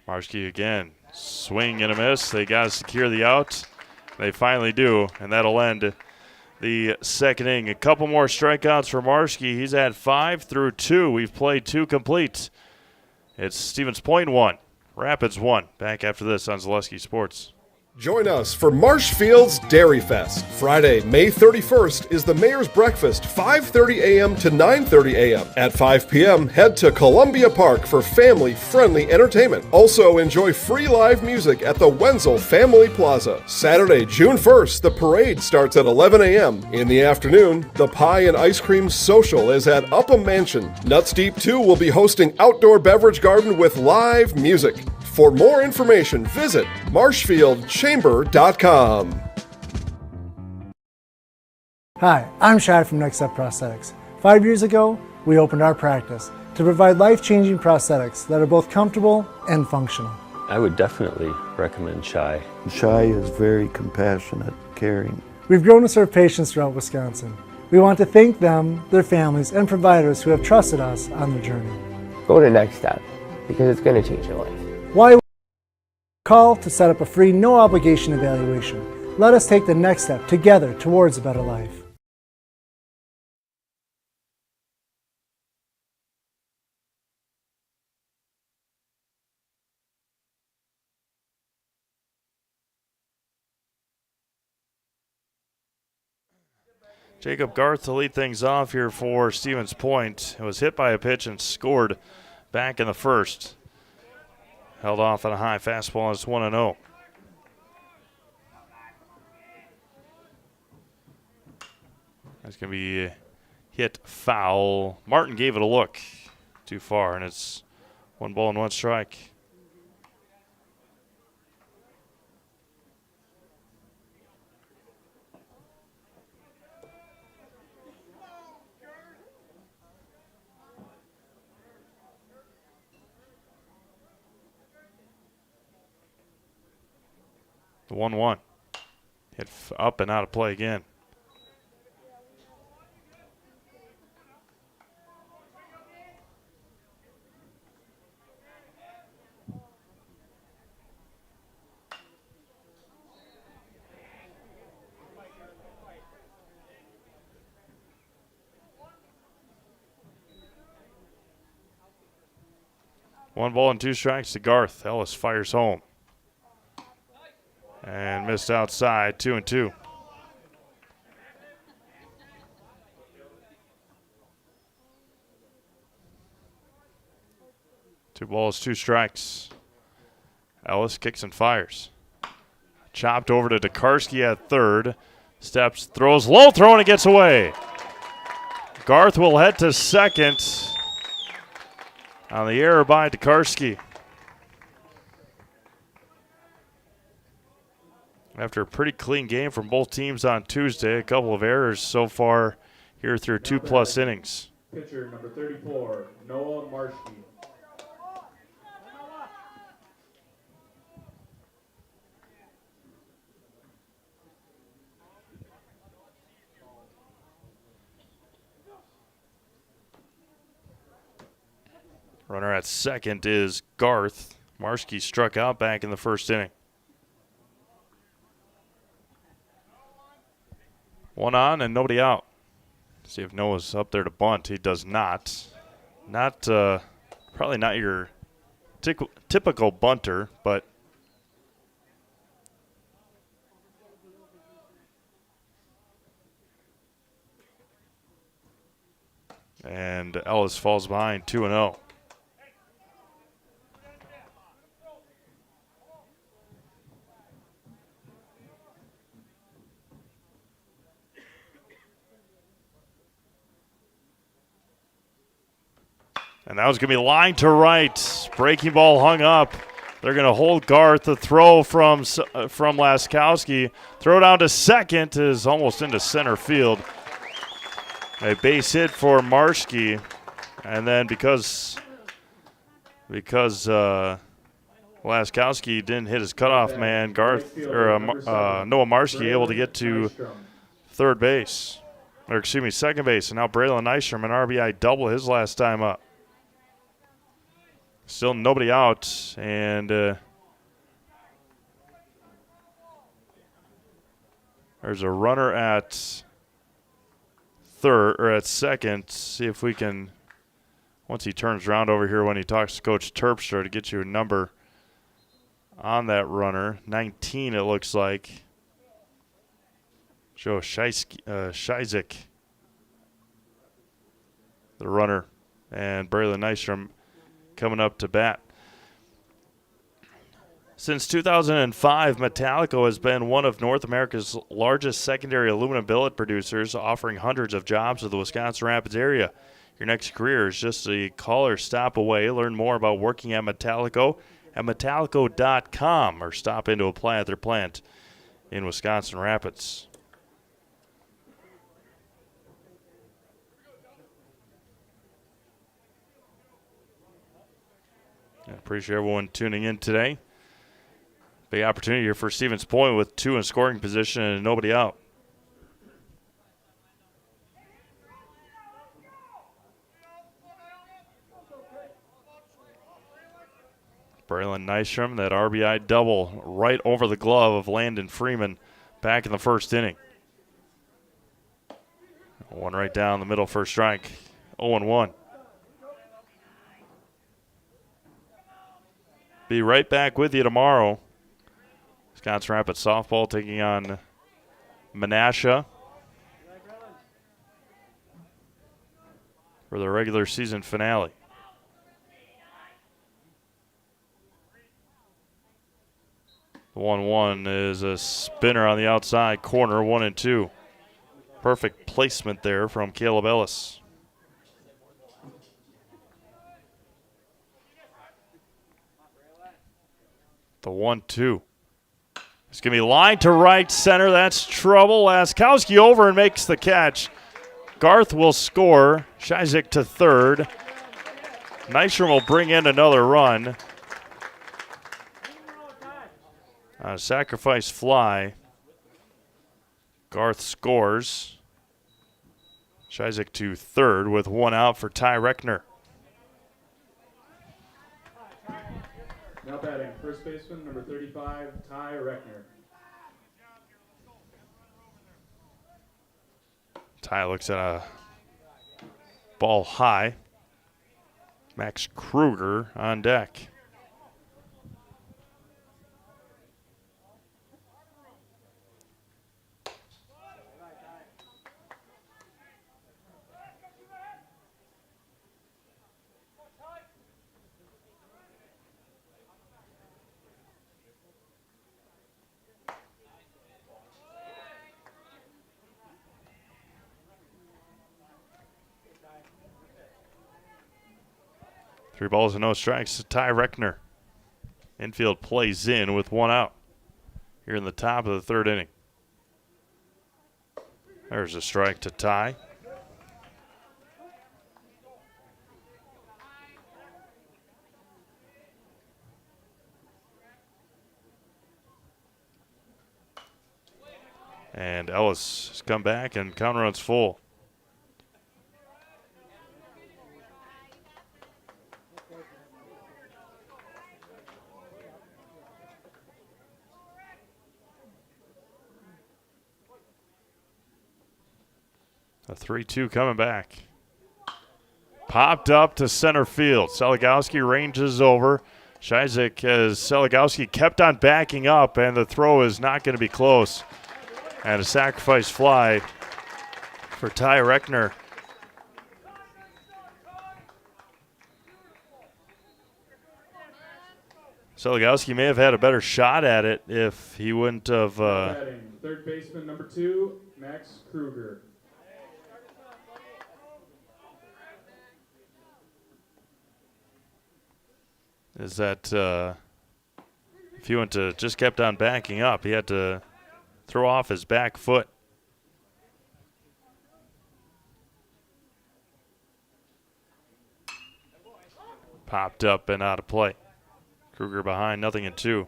Marski again, swing and a miss. They got to secure the out. They finally do, and that'll end the second inning. A couple more strikeouts for Marski. He's at 5 through 2. We've played 2 complete. It's Stevens Point 1, Rapids 1. Back after this on Zaleski Sports. Join us for Marshfield's Dairy Fest. Friday, May 31st is the Mayor's Breakfast, 5:30 a.m. to 9:30 a.m. At 5 p.m., head to Columbia Park for family-friendly entertainment. Also, enjoy free live music at the Wenzel Family Plaza. Saturday, June 1st, the parade starts at 11 a.m. In the afternoon, the Pie and Ice Cream Social is at Upham Mansion. Nuts Deep 2 will be hosting outdoor beverage garden with live music. For more information, visit marshfieldchamber.com. Hi, I'm Shad from Next Step Prosthetics. 5 years ago, we opened our practice to provide life-changing prosthetics that are both comfortable and functional. I would definitely recommend Shai. Shai is very compassionate, caring. We've grown to serve patients throughout Wisconsin. We want to thank them, their families, and providers who have trusted us on their journey. Go to Next Step because it's going to change your life. Why call to set up a free, no-obligation evaluation. Let us take the next step together towards a better life. Jacob Garth to lead things off here for Stevens Point. It was hit by a pitch and scored back in the first. Held off on a high fastball, and it's 1-0. That's going to be hit foul. Martin gave it a look too far, and it's 1 ball and 1 strike. The 1-1. Hit up and out of play again. One ball and 2 strikes to Garth. Ellis fires home. And missed outside, 2-2. Two balls, 2 strikes. Ellis kicks and fires. Chopped over to Tokarski at third. Steps, throws low, throw, and it gets away. Garth will head to second on the error by Tokarski. After a pretty clean game from both teams on Tuesday, a couple of errors so far here through 2+ innings. Pitcher number 34, Noah Marshke. Runner at second is Garth. Marski struck out back in the first inning. One on and nobody out. See if Noah's up there to bunt. He does not. Probably not your typical bunter, but and Ellis falls behind 2-0. And that was going to be line to right. Breaking ball hung up. They're going to hold Garth. The throw from Laskowski. Throw down to second is almost into center field. A base hit for Marski. And then because Laskowski didn't hit his cutoff man, Noah Marski able to get to second base. And now Braylon Nystrom, an RBI double his last time up. Still nobody out, and there's a runner at second. See if we can, once he turns around over here when he talks to Coach Terpstra, to get you a number on that runner. 19, it looks like. Joe Shizik, the runner, and Braylon Nystrom coming up to bat. Since 2005, Metallico has been one of North America's largest secondary aluminum billet producers, offering hundreds of jobs to the Wisconsin Rapids area. Your next career is just a call or stop away. Learn more about working at Metallico at metallico.com or stop in to apply at their plant in Wisconsin Rapids. I appreciate everyone tuning in today. Big opportunity here for Stevens Point with 2 in scoring position and nobody out. Braylon Nystrom, that RBI double right over the glove of Landon Freeman back in the first inning. One right down the middle for a strike. 0-1. Be right back with you tomorrow. Wisconsin Rapids softball taking on Menasha for the regular season finale. The 1-1 is a spinner on the outside corner, 1-2. Perfect placement there from Caleb Ellis. The 1-2. It's going to be line to right center. That's trouble. Laskowski over and makes the catch. Garth will score. Shizik to third. Nystrom will bring in another run. A sacrifice fly. Garth scores. Shizik to third with one out for Ty Reckner. Now batting, first baseman, number 35, Ty Reckner. Ty looks at a ball high. Max Kruger on deck. Three balls and no strikes to Ty Reckner. Infield plays in with one out here in the top of the third inning. There's a strike to Ty. And Ellis has come back and count runs full. The 3-2 coming back. Popped up to center field. Seligowski ranges over. Shizek as Seligowski kept on backing up, and the throw is not going to be close. And a sacrifice fly for Ty Reckner. Seligowski may have had a better shot at it if he wouldn't have. Third baseman number 2, Max Kruger. Is that if he went to just kept on backing up, he had to throw off his back foot. Popped up and out of play. Kruger behind, 0-2.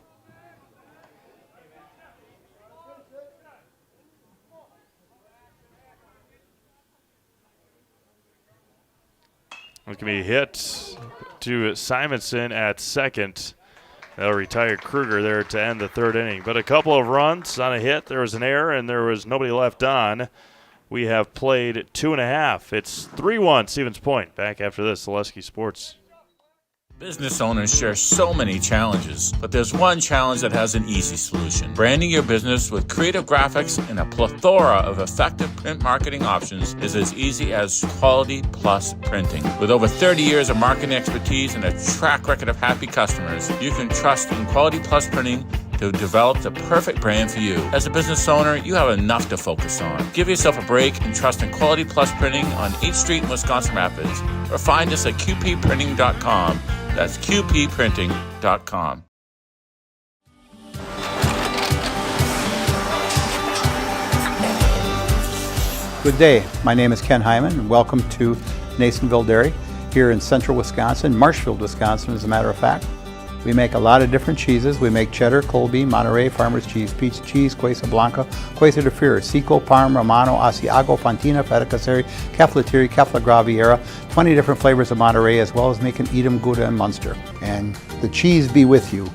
It can be hit to Simonson at second. They'll retire Kruger there to end the third inning. But a couple of runs on a hit. There was an error, and there was nobody left on. We have played 2.5. It's 3-1 Stevens Point. Back after this, Zaleski Sports. Business owners share so many challenges, but there's one challenge that has an easy solution. Branding your business with creative graphics and a plethora of effective print marketing options is as easy as Quality Plus Printing. With over 30 years of marketing expertise and a track record of happy customers, you can trust in Quality Plus Printing to develop the perfect brand for you. As a business owner, you have enough to focus on. Give yourself a break and trust in Quality Plus Printing on 8th Street in Wisconsin Rapids, or find us at qpprinting.com. That's qpprinting.com. Good day. My name is Ken Hyman, and welcome to Nasonville Dairy here in central Wisconsin, Marshfield, Wisconsin, as a matter of fact. We make a lot of different cheeses. We make cheddar, Colby, Monterey, Farmer's Cheese, Peach Cheese, Quesa Blanca, Quesa de Freer, Seco, Parm, Romano, Asiago, Fontina, Feta Caseri, Caflateri, Cafla Graviera, 20 different flavors of Monterey, as well as making Edam, Gouda, and Munster. And the cheese be with you.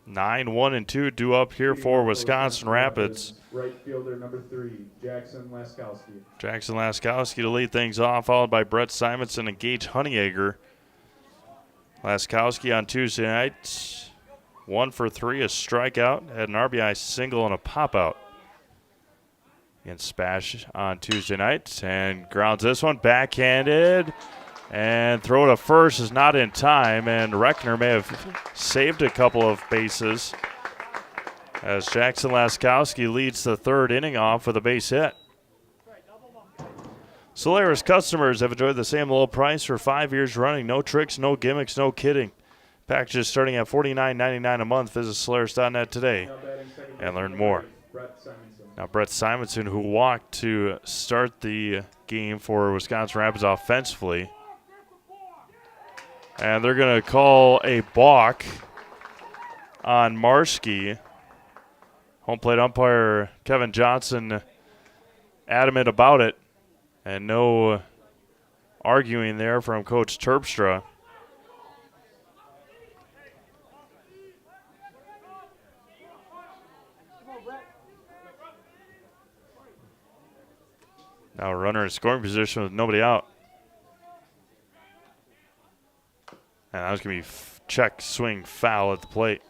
Nine, 1-2 due up here for Wisconsin Rapids. Right fielder number 3, Jackson Laskowski. Jackson Laskowski to lead things off, followed by Brett Simonson and Gage Honeyegger. Laskowski on Tuesday night, 1 for 3, a strikeout, had an RBI single and a pop-out against Spash on Tuesday night, and grounds this one, backhanded, and throw to first is not in time, and Reckner may have saved a couple of bases as Jackson Laskowski leads the third inning off with a base hit. Solaris customers have enjoyed the same low price for 5 years running. No tricks, no gimmicks, no kidding. Packages starting at $49.99 a month. Visit Solaris.net today and learn more. Now Brett Simonson, who walked to start the game for Wisconsin Rapids offensively. And they're going to call a balk on Marski. Home plate umpire Kevin Johnson adamant about it. And no arguing there from Coach Terpstra. Now a runner in scoring position with nobody out. And that was going to be check, swing, foul at the plate.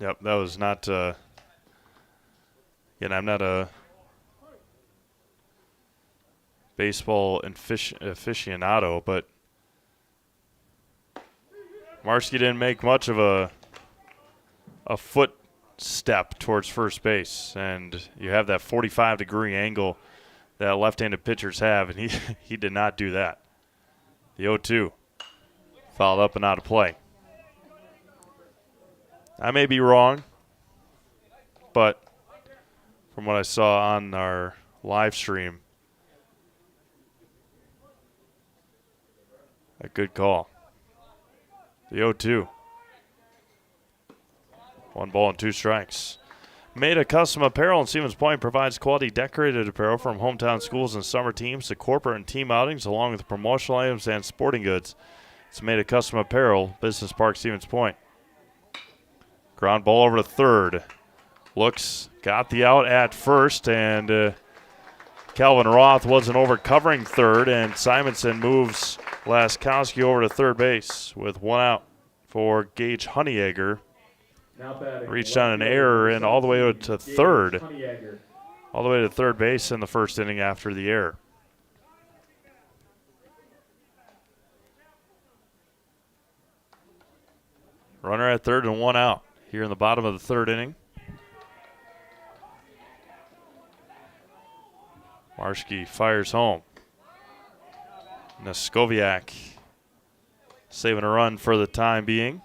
Yep, that was not, again, I'm not a baseball aficionado, but Marski didn't make much of a foot step towards first base, and you have that 45-degree angle that left-handed pitchers have, and he did not do that. The 0-2 fouled up and out of play. I may be wrong, but from what I saw on our live stream, a good call. The 0-2. 1 ball and 2 strikes. Made a Custom Apparel in Stevens Point provides quality decorated apparel from hometown schools and summer teams to corporate and team outings, along with promotional items and sporting goods. It's Made a Custom Apparel, Business Park, Stevens Point. Ground ball over to third. Looks, got the out at first, and Calvin Roth wasn't over covering third, and Simonson moves Laskowski over to third base with one out for Gage Honeyegger. Reached on an error and all the way to third. All the way to third base in the first inning after the error. Runner at third and one out here in the bottom of the third inning. Marshke fires home. Neskoviak saving a run for the time being.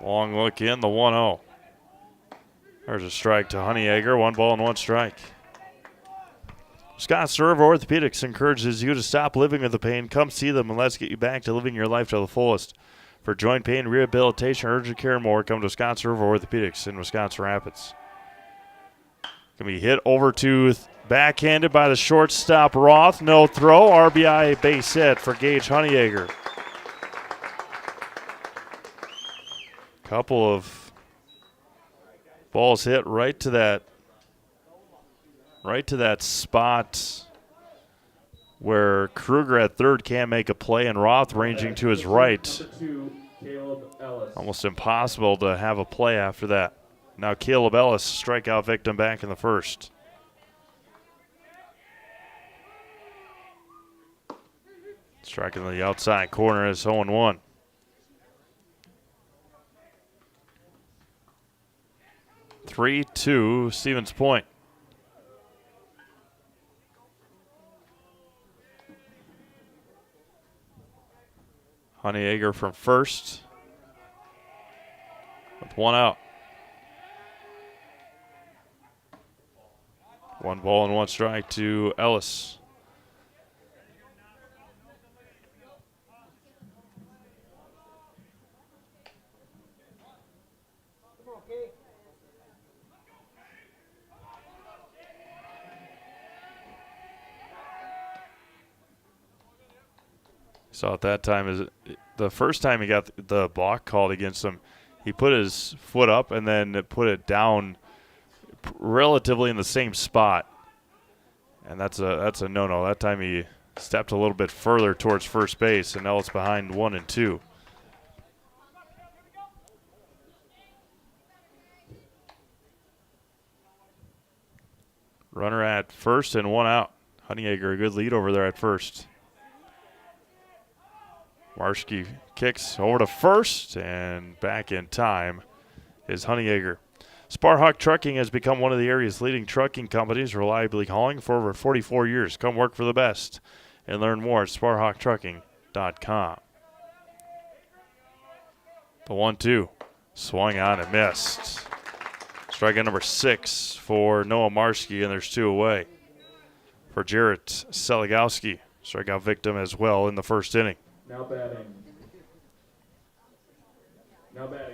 Long look in, the 1-0. There's a strike to Honeyegger, 1 ball and 1 strike. Wisconsin River Orthopedics encourages you to stop living with the pain. Come see them and let's get you back to living your life to the fullest. For joint pain, rehabilitation, urgent care, and more, come to Wisconsin River Orthopedics in Wisconsin Rapids. Can be hit over to backhanded by the shortstop Roth. No throw. RBI base hit for Gage Honeyegger. Couple of balls hit right to that spot where Kruger at third can't make a play, and Roth ranging to his right. Almost impossible to have a play after that. Now Caleb Ellis, strikeout victim, back in the first. Striking the outside corner is 0-1. Three, 2, Stevens Point. Honeyegger from first with one out. 1 ball and 1 strike to Ellis. Saw it that time is the first time he got the block called against him. He put his foot up and then put it down relatively in the same spot, and that's a no-no. That time he stepped a little bit further towards first base, and now it's behind 1 and 2. Runner at first and 1 out. Honeyegger, a good lead over there at first. Marshke kicks over to first, and back in time is Honeyegger. Sparhawk Trucking has become one of the area's leading trucking companies, reliably hauling for over 44 years. Come work for the best and learn more at sparhawktrucking.com. The 1-2 swung on and missed. Strikeout number 6 for Noah Marshke, and there's 2 away for Jarrett Seligowski. Strikeout victim as well in the first inning. Now batting,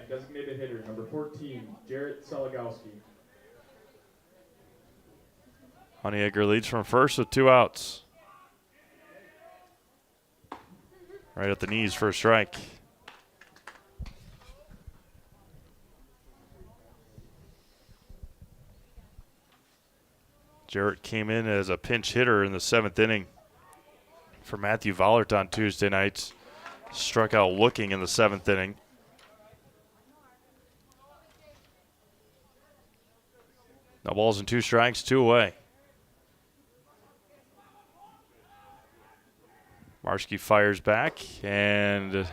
designated hitter, number 14, Jarrett Seligowski. Honeyegger leads from first with 2 outs. Right at the knees for a strike. Jarrett came in as a pinch hitter in the 7th inning for Matthew Vollert on Tuesday nights. Struck out looking in the 7th inning. No balls and 2 strikes, 2 away. Marshke fires back, and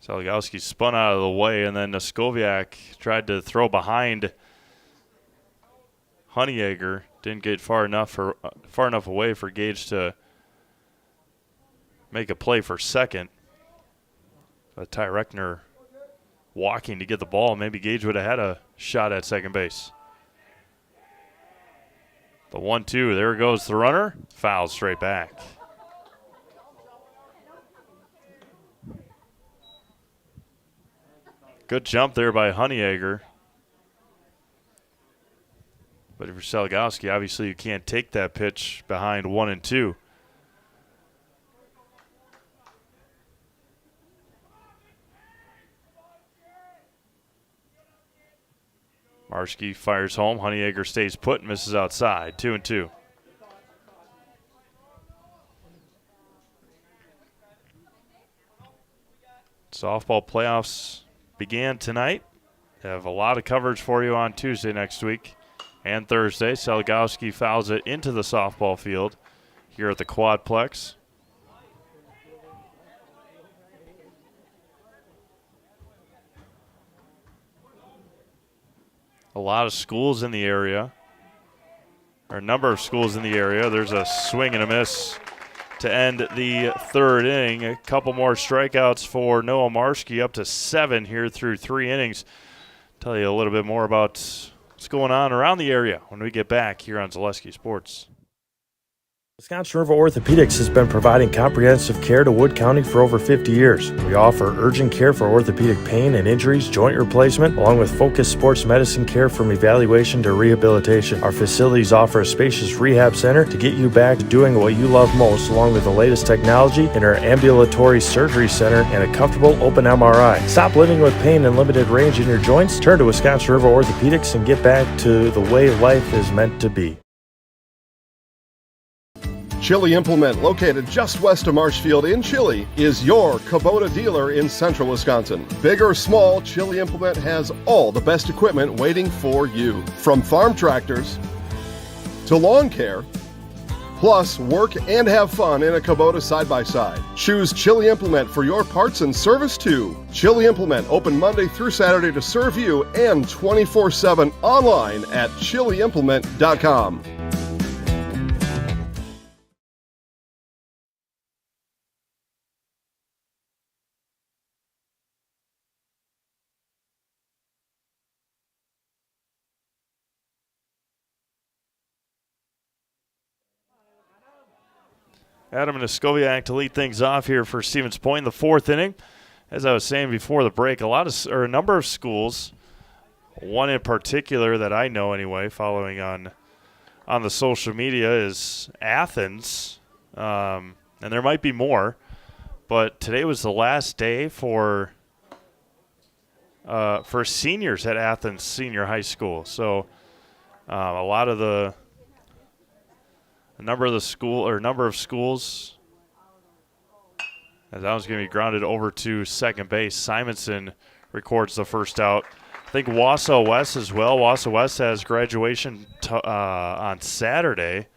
Seligowski spun out of the way, and then Neskoviak tried to throw behind Honeyegger. Didn't get far enough away for Gage to make a play for second. Ty Reckner walking to get the ball. Maybe Gage would have had a shot at second base. The 1-2, there goes the runner. Foul straight back. Good jump there by Honeyegger. But if you're Selgowski, obviously you can't take that pitch behind 1-2. Marschke fires home. Honeyegger stays put and misses outside. 2-2. Softball playoffs began tonight. Have a lot of coverage for you on Tuesday next week and Thursday. Selgowski fouls it into the softball field here at the Quadplex. A lot of schools in the area, or a number of schools in the area. There's a swing and a miss to end the third inning. A couple more strikeouts for Noah Marschke, up to 7 here through 3 innings. Tell you a little bit more about what's going on around the area when we get back here on Zaleski Sports. Wisconsin River Orthopedics has been providing comprehensive care to Wood County for over 50 years. We offer urgent care for orthopedic pain and injuries, joint replacement, along with focused sports medicine care from evaluation to rehabilitation. Our facilities offer a spacious rehab center to get you back to doing what you love most, along with the latest technology in our ambulatory surgery center and a comfortable open MRI. Stop living with pain and limited range in your joints. Turn to Wisconsin River Orthopedics and get back to the way life is meant to be. Chili Implement, located just west of Marshfield in Chili, is your Kubota dealer in central Wisconsin. Big or small, Chili Implement has all the best equipment waiting for you. From farm tractors to lawn care, plus work and have fun in a Kubota side-by-side. Choose Chili Implement for your parts and service too. Chili Implement, open Monday through Saturday to serve you and 24/7 online at chiliimplement.com. Adam Niskoviak to lead things off here for Stevens Point in the 4th inning. As I was saying before the break, a number of schools, one in particular that I know anyway, following on the social media, is Athens, and there might be more, but today was the last day for seniors at Athens Senior High School. So a number of schools, as I was going to be grounded over to second base. Simonson records the first out. I think Wausau West as well. Wausau West has graduation on Saturday.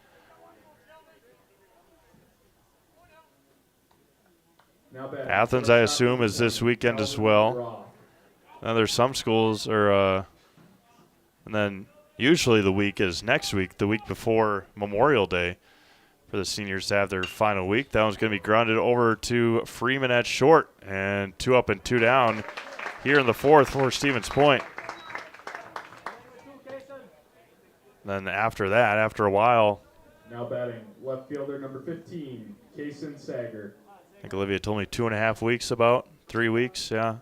Athens, I assume, is this weekend as well. Now there's some schools, and then usually the week is next week, the week before Memorial Day, for the seniors to have their final week. That one's going to be grounded over to Freeman at short, and 2 up and 2 down here in the 4th for Stevens Point. Then after that, after a while, now batting left fielder number 15, Kason Sager. I think Olivia told me 2.5 weeks, about 3 weeks, yeah,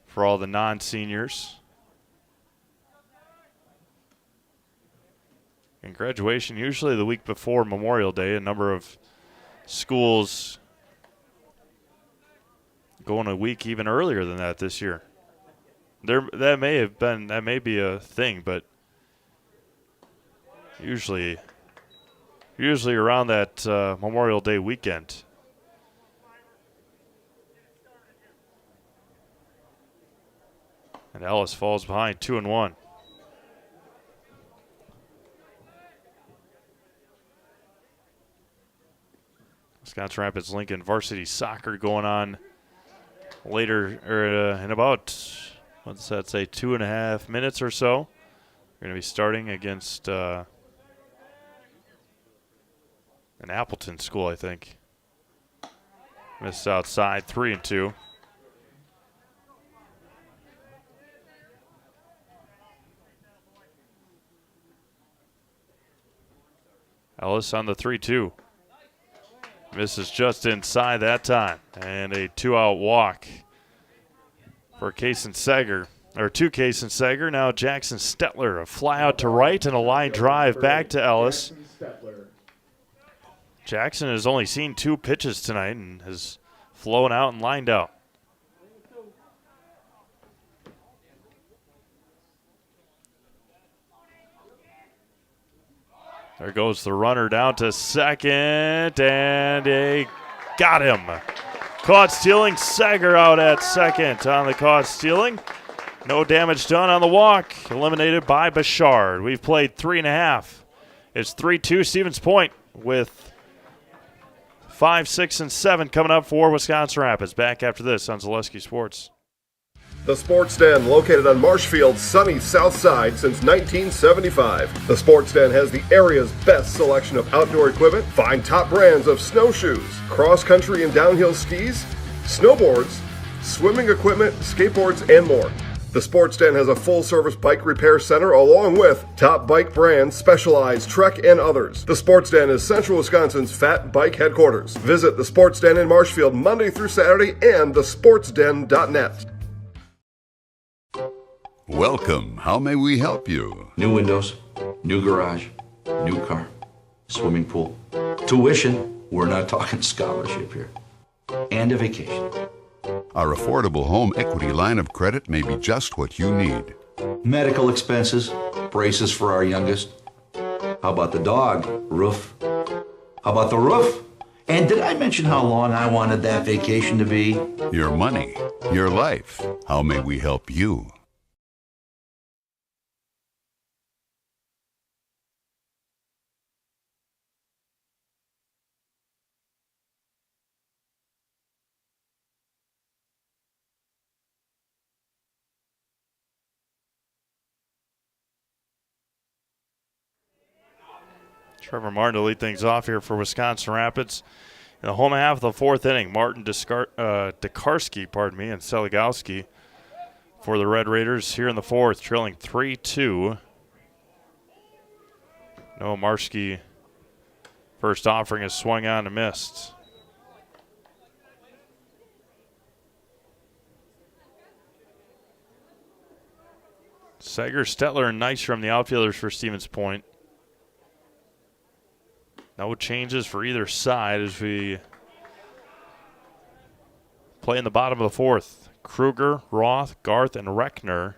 for all the non-seniors. And graduation usually the week before Memorial Day. A number of schools going a week even earlier than that this year. That may be a thing, but usually around that Memorial Day weekend. And Ellis falls behind 2-1. Wisconsin Rapids Lincoln varsity soccer going on later, or in about, what's that say, 2.5 minutes or so. We're going to be starting against an Appleton school, I think. Missed outside, 3-2. Ellis on the 3-2. Misses just inside that time. And a 2-out walk for Kaysen Sager. Or to Kaysen Sager. Now Jackson Stetler. A fly out to right and a line drive back to Ellis. Jackson has only seen 2 pitches tonight and has flown out and lined out. There goes the runner down to second, and they got him. Caught stealing, Sager out at second on the caught stealing. No damage done on the walk, eliminated by Bouchard. We've played 3.5. It's 3-2 Stevens Point with 5, 6, and 7 coming up for Wisconsin Rapids. Back after this on Zaleski Sports. The Sports Den, located on Marshfield's sunny south side since 1975. The Sports Den has the area's best selection of outdoor equipment. Find top brands of snowshoes, cross-country and downhill skis, snowboards, swimming equipment, skateboards, and more. The Sports Den has a full-service bike repair center along with top bike brands, Specialized, Trek, and others. The Sports Den is Central Wisconsin's fat bike headquarters. Visit the Sports Den in Marshfield Monday through Saturday and thesportsden.net. Welcome. How may we help you? New windows, new garage, new car, swimming pool. Tuition, we're not talking scholarship here. And a vacation. Our affordable home equity line of credit may be just what you need. Medical expenses, braces for our youngest. How about the dog? Roof. How about the roof? And did I mention how long I wanted that vacation to be? Your money, your life. How may we help you? Trevor Martin to lead things off here for Wisconsin Rapids. In the home half of the 4th inning, Martin Dekarski, and Seligowski for the Red Raiders here in the 4th, trailing 3-2. Noah Marski, first offering is swung on and missed. Sager, Stetler, and Nystrom, the outfielders for Stevens Point. No changes for either side as we play in the bottom of the 4th. Kruger, Roth, Garth, and Reckner.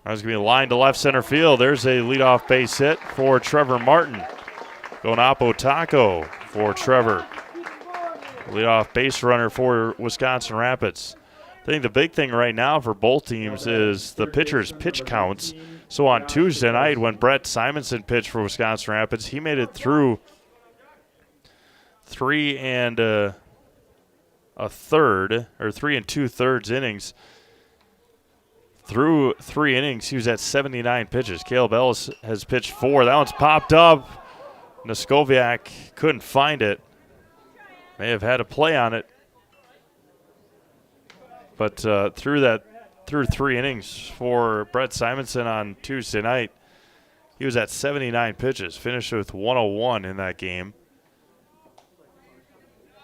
That's going to be a line to left center field. There's a leadoff base hit for Trevor Martin. Going Oppo Taco for Trevor. Leadoff base runner for Wisconsin Rapids. I think the big thing right now for both teams is the pitchers' pitch counts. So on Tuesday night when Brett Simonson pitched for Wisconsin Rapids, he made it through 3 2/3 innings. Through 3 innings, he was at 79 pitches. Caleb Ellis has pitched 4. That one's popped up. Noskoviak couldn't find it. May have had a play on it. But through 3 innings for Brett Simonson on Tuesday night, he was at 79 pitches, finished with 101 in that game.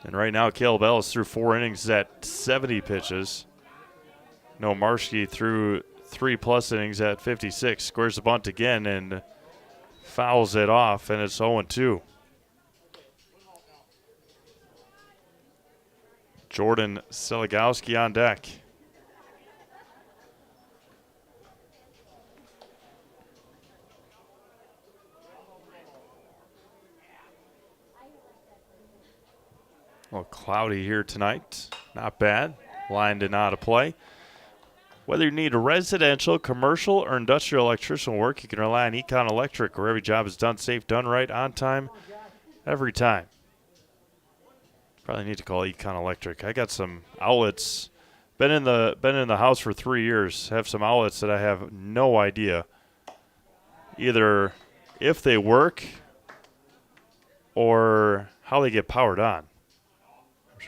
And right now, Caleb Ellis through 4 innings is at 70 pitches. Noah Marski through 3+ innings at 56. Squares the bunt again and fouls it off, and it's 0-2. Jordan Seligowski on deck. A little cloudy here tonight. Not bad. Line did not play. Whether you need a residential, commercial, or industrial electrician work, you can rely on Econ Electric, where every job is done safe, done right, on time, every time. Probably need to call Econ Electric. I got some outlets. Been in the house for 3 years. Have some outlets that I have no idea. Either if they work or how they get powered on. I'm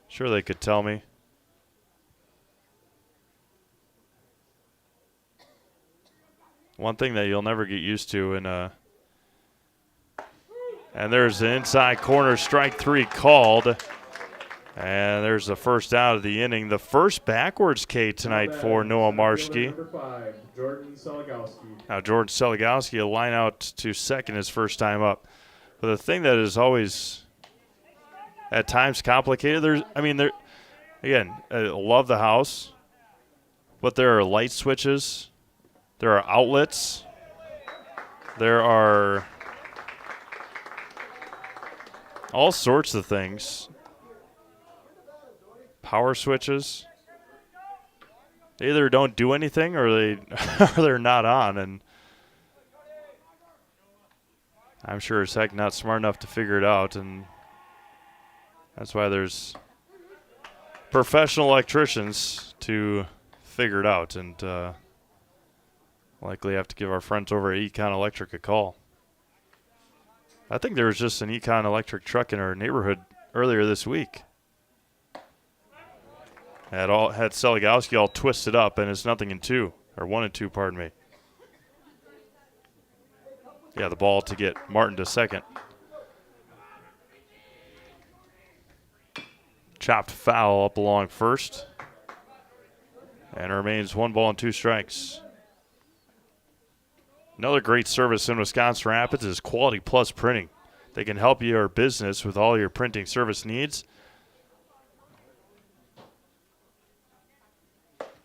sure they could tell me. One thing that you'll never get used to and there's an inside corner strike 3 called. And there's the first out of the inning. The first backwards K tonight for Noah Marshke. Number 5, Jordan Seligowski. Now Jordan Seligowski will line out to second his first time up. But the thing that is always at times complicated, again, I love the house, but there are light switches, there are outlets, there are all sorts of things. Power switches. They either don't do anything or they're not on, and I'm sure as heck not smart enough to figure it out, and that's why there's professional electricians to figure it out, and likely have to give our friends over at Econ Electric a call. I think there was just an Econ Electric truck in our neighborhood earlier this week. Had Seligowski all twisted up, and it's 0-2, or 1-2, pardon me. Yeah, the ball to get Martin to second. Chopped foul up along first. And it remains 1 ball and 2 strikes. Another great service in Wisconsin Rapids is Quality Plus Printing. They can help your business with all your printing service needs.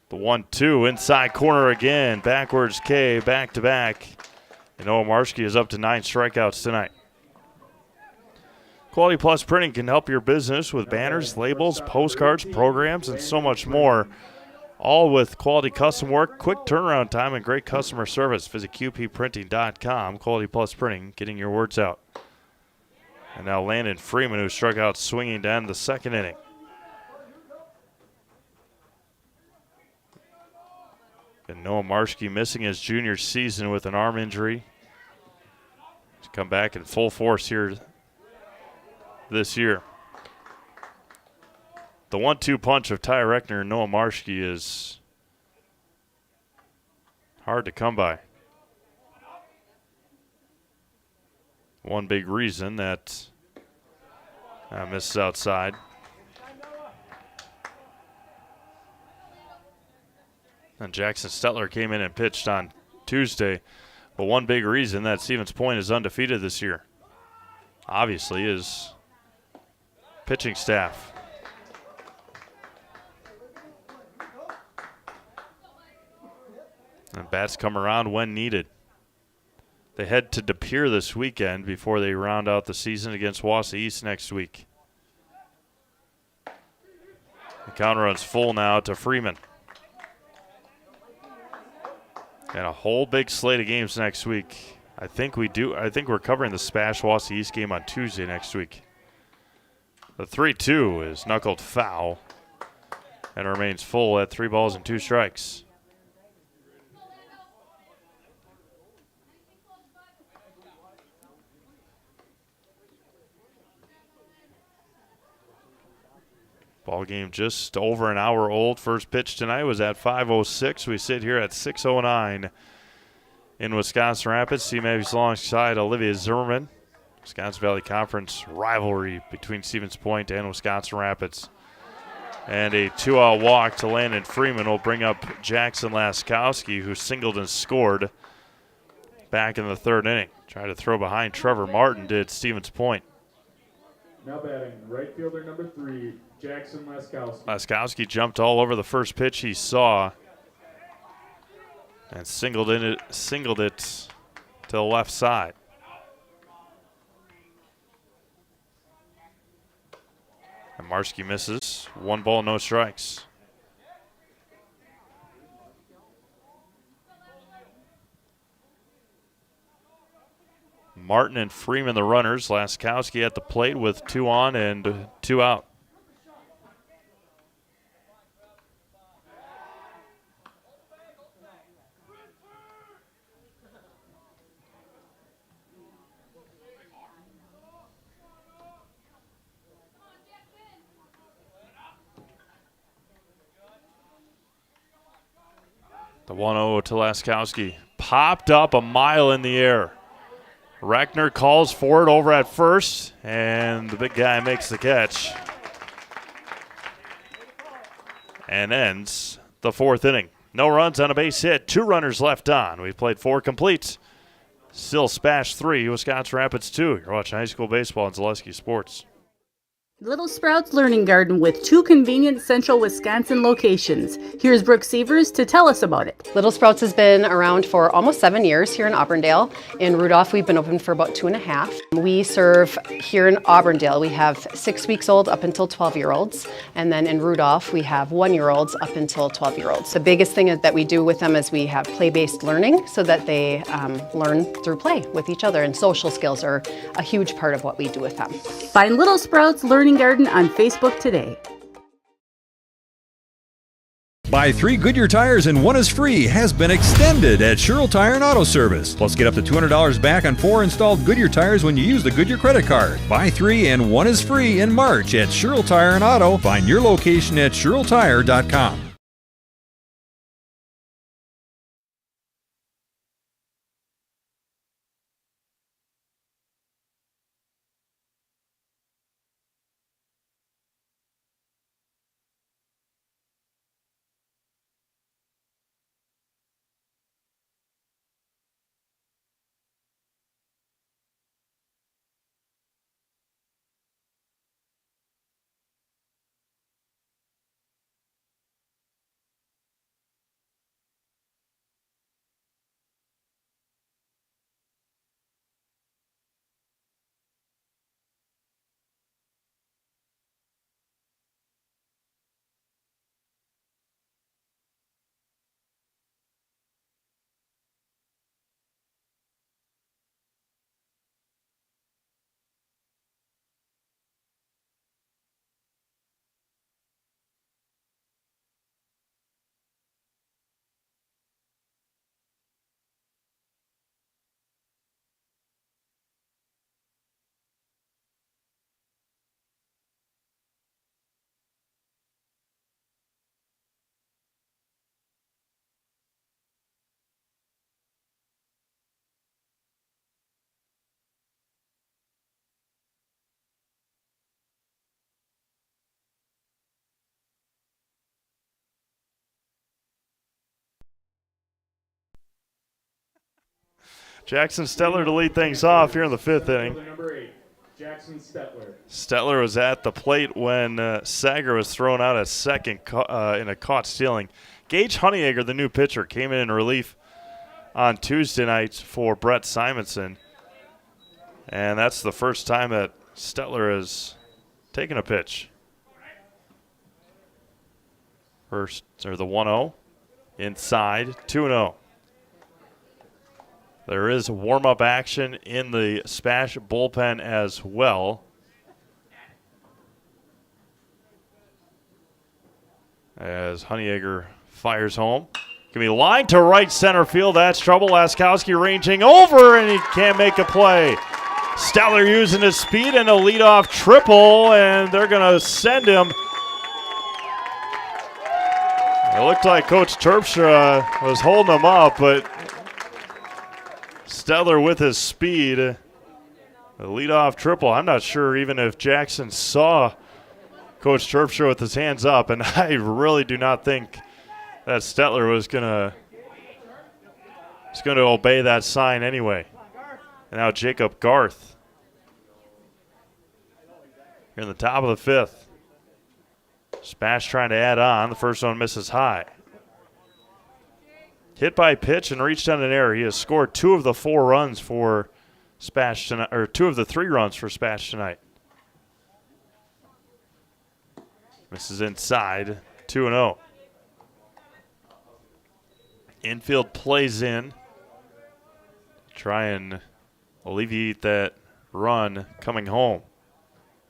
The 1-2 inside corner again. Backwards K, back-to-back. And Noah Marshke is up to 9 strikeouts tonight. Quality Plus Printing can help your business with banners, labels, postcards, programs, and so much more. All with quality custom work, quick turnaround time, and great customer service. Visit QPPrinting.com. Quality Plus Printing, getting your words out. And now Landon Freeman, who struck out swinging to end the second inning. And Noah Marshke missing his junior season with an arm injury. He's come back in full force here this year. The 1-2 punch of Ty Reckner and Noah Marshke is hard to come by. One big reason that misses outside. And Jackson Stetler came in and pitched on Tuesday. But one big reason that Stevens Point is undefeated this year, obviously, is pitching staff. And bats come around when needed. They head to De Pere this weekend before they round out the season against Wausau East next week. The count runs full now to Freeman. And a whole big slate of games next week. I think we're covering the SPASH Wausau East game on Tuesday next week. The 3-2 is knuckled foul and remains full at 3 balls and 2 strikes. Ball game just over an hour old. First pitch tonight was at 5:06. We sit here at 6:09 in Wisconsin Rapids. Steve Mavy's alongside Olivia Zimmerman. Wisconsin Valley Conference rivalry between Stevens Point and Wisconsin Rapids. And a 2-out walk to Landon Freeman will bring up Jackson Laskowski, who singled and scored back in the 3rd inning. Tried to throw behind Trevor Martin, did Stevens Point. Now batting, right fielder number 3, Jackson Laskowski. Laskowski jumped all over the first pitch he saw and singled it to the left side. And Marshke misses. 1 ball, no strikes. Martin and Freeman the runners. Laskowski at the plate with 2 on and 2 out. The 1-0 to Laskowski. Popped up a mile in the air. Reckner calls for it over at first, and the big guy makes the catch. And ends the fourth inning. No runs on a base hit, 2 runners left on. We've played 4 complete. Still SPASH 3, Wisconsin Rapids 2. You're watching high school baseball on Zaleski Sports. Little Sprouts Learning Garden with 2 convenient central Wisconsin locations. Here's Brooke Sievers to tell us about it. Little Sprouts has been around for almost 7 years here in Auburndale. In Rudolph, we've been open for about 2.5. We serve here in Auburndale, we have 6 weeks old up until 12-year-olds. And then in Rudolph, we have 1-year-olds up until 12-year-olds. The biggest thing that we do with them is we have play-based learning so that they learn through play with each other. And social skills are a huge part of what we do with them. Find Little Sprouts Learning Garden on Facebook today. Buy 3 Goodyear tires and 1 is free has been extended at Sherrill Tire and Auto Service. Plus, get up to $200 back on 4 installed Goodyear tires when you use the Goodyear credit card. Buy 3 and 1 is free in March at Sherrill Tire and Auto. Find your location at SherrillTire.com. Jackson Stetler to lead things off here in the 5th inning. Number 8, Jackson Stetler. Stetler was at the plate when Sager was thrown out at second in a caught stealing. Gage Honeyegger, the new pitcher, came in relief on Tuesday night for Brett Simonson. And that's the first time that Stetler has taken a pitch. First, or the 1-0. Inside, 2-0. There is warm-up action in the SPASH bullpen as well. As Honeyegger fires home. Can be lined to right center field. That's trouble. Laskowski ranging over, and he can't make a play. Stetler using his speed and a leadoff triple, and they're going to send him. It looked like Coach Terpstra was holding him up, but Stetler with his speed, a leadoff triple. I'm not sure even if Jackson saw Coach Terpstra with his hands up, and I really do not think that Stetler was going to obey that sign anyway. And now Jacob Garth here in the top of the 5th. SPASH trying to add on. The first one misses high. Hit by pitch and reached on an error. He has scored 2 of the 4 runs for SPASH tonight, or 2 of the 3 runs for SPASH tonight. Misses inside, 2-0. Infield plays in. Try and alleviate that run coming home,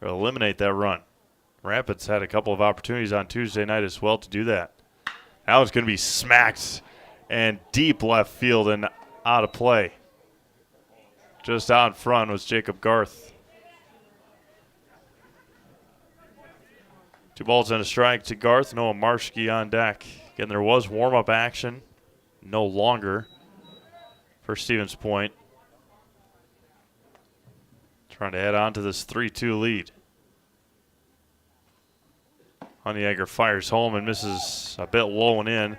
or eliminate that run. Rapids had a couple of opportunities on Tuesday night as well to do that. That one's going to be smacked and deep left field and out of play. Just out in front was Jacob Garth. 2 balls and a strike to Garth. Noah Marshke on deck. Again, there was warm-up action no longer for Stevens Point. Trying to add on to this 3-2 lead. Honeyegger fires home and misses a bit low and in.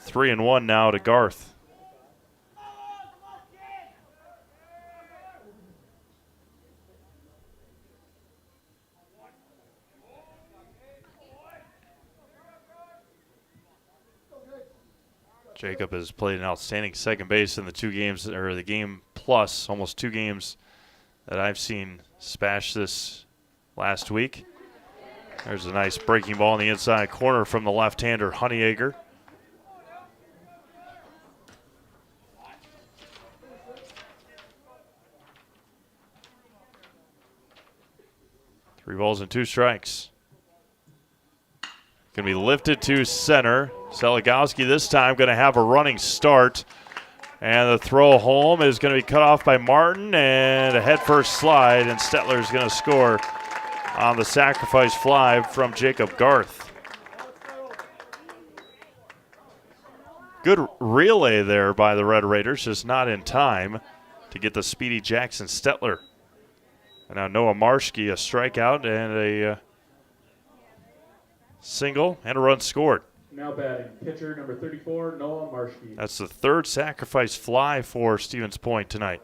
3-1 now to Garth. Jacob has played an outstanding second base in the 2 games, or the game plus, almost 2 games that I've seen SPASH this last week. There's a nice breaking ball in the inside corner from the left-hander, Honeyegger. Three balls and 2 strikes. Going to be lifted to center. Seligowski this time going to have a running start. And the throw home is going to be cut off by Martin, and a headfirst slide, and Stetler is going to score on the sacrifice fly from Jacob Garth. Good relay there by the Red Raiders, just not in time to get the speedy Jackson Stetler. And now Noah Marshke, a strikeout and a single and a run scored. Now batting, pitcher number 34, Noah Marshke. That's the 3rd sacrifice fly for Stevens Point tonight.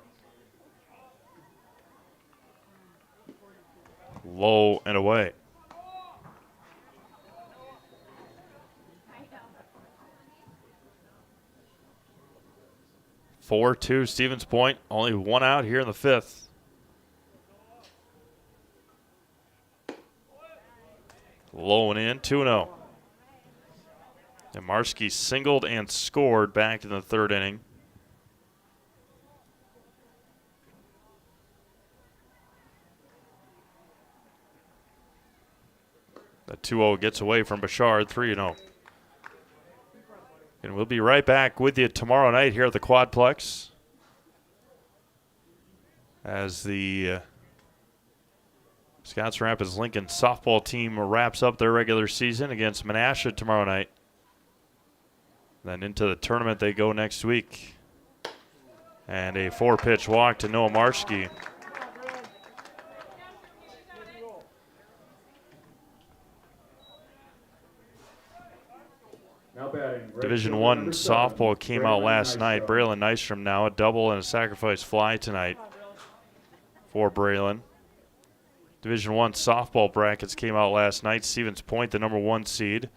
Low and away. (4-2) Stevens Point. Only 1 out here in the 5th. Low and in, 2-0. And Marshke singled and scored back in the 3rd inning. The 2-0 gets away from Bouchard, 3-0. And we'll be right back with you tomorrow night here at the Quadplex as the Wisconsin Rapids Lincoln softball team wraps up their regular season against Menasha tomorrow night. Then into the tournament they go next week. And a 4-pitch walk to Noah Marshke. Now batting, Division I softball came out last night. Braylon Nystrom now a double and a sacrifice fly tonight for Braylon. Division I softball brackets came out last night. Stevens Point, the number 1 seed.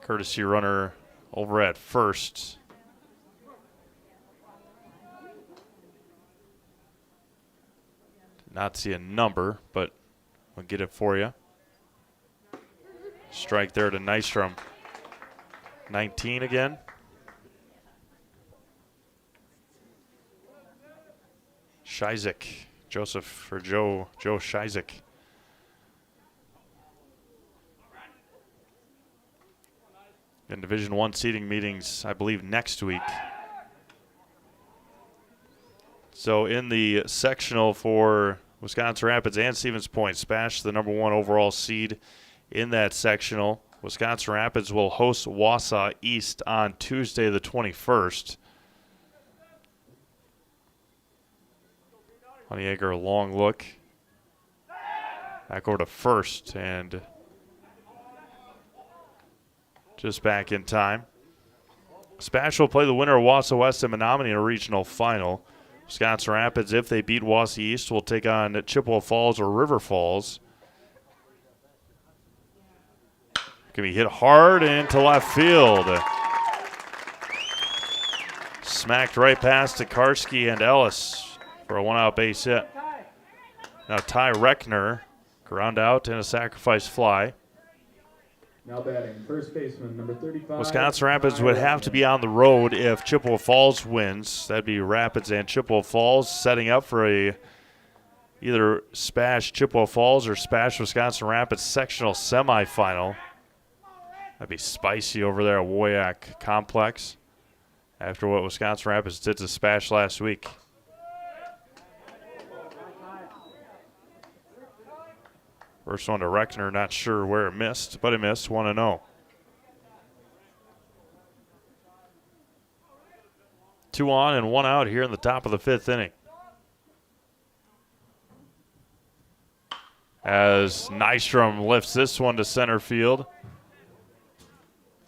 Courtesy runner over at first. Did not see a number, but we'll get it for you. Strike there to Nystrom. 19 again. Shizek, Joe Shizek. In Division I seeding meetings, I believe, next week. So in the sectional for Wisconsin Rapids and Stevens Point, SPASH, the number 1 overall seed in that sectional. Wisconsin Rapids will host Wausau East on Tuesday the 21st. Honeyegger, a long look. Back over to first and just back in time. SPASH will play the winner of Wausau West and Menominee in a regional final. Wisconsin Rapids, if they beat Wausau East, will take on Chippewa Falls or River Falls. Can be hit hard into left field. Smacked right past Tokarski and Ellis for a 1-out base hit. Now Ty Reckner, ground out and a sacrifice fly. Now batting, first baseman, number 35. Wisconsin Rapids would have to be on the road if Chippewa Falls wins. That'd be Rapids and Chippewa Falls setting up for a either SPASH Chippewa Falls or SPASH Wisconsin Rapids sectional semifinal. That'd be spicy over there at WIAA Complex after what Wisconsin Rapids did to SPASH last week. First one to Reckner, not sure where it missed, but it missed, 1-0. 2 on and 1 out here in the top of the 5th inning. As Nystrom lifts this one to center field.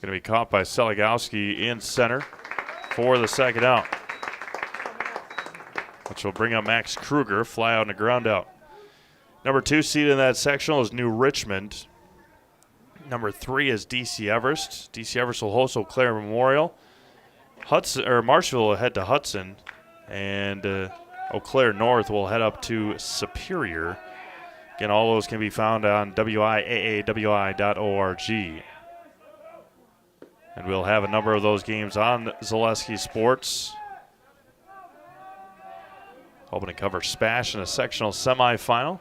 Going to be caught by Seligowski in center for the second out, which will bring up Max Kruger, fly out and a ground out. Number 2 seed in that sectional is New Richmond. Number 3 is DC Everest. DC Everest will host Eau Claire Memorial. Marshville will head to Hudson, and Eau Claire North will head up to Superior. Again, all those can be found on WIAAWI.org. And we'll have a number of those games on Zaleski Sports. Hoping to cover SPASH in a sectional semifinal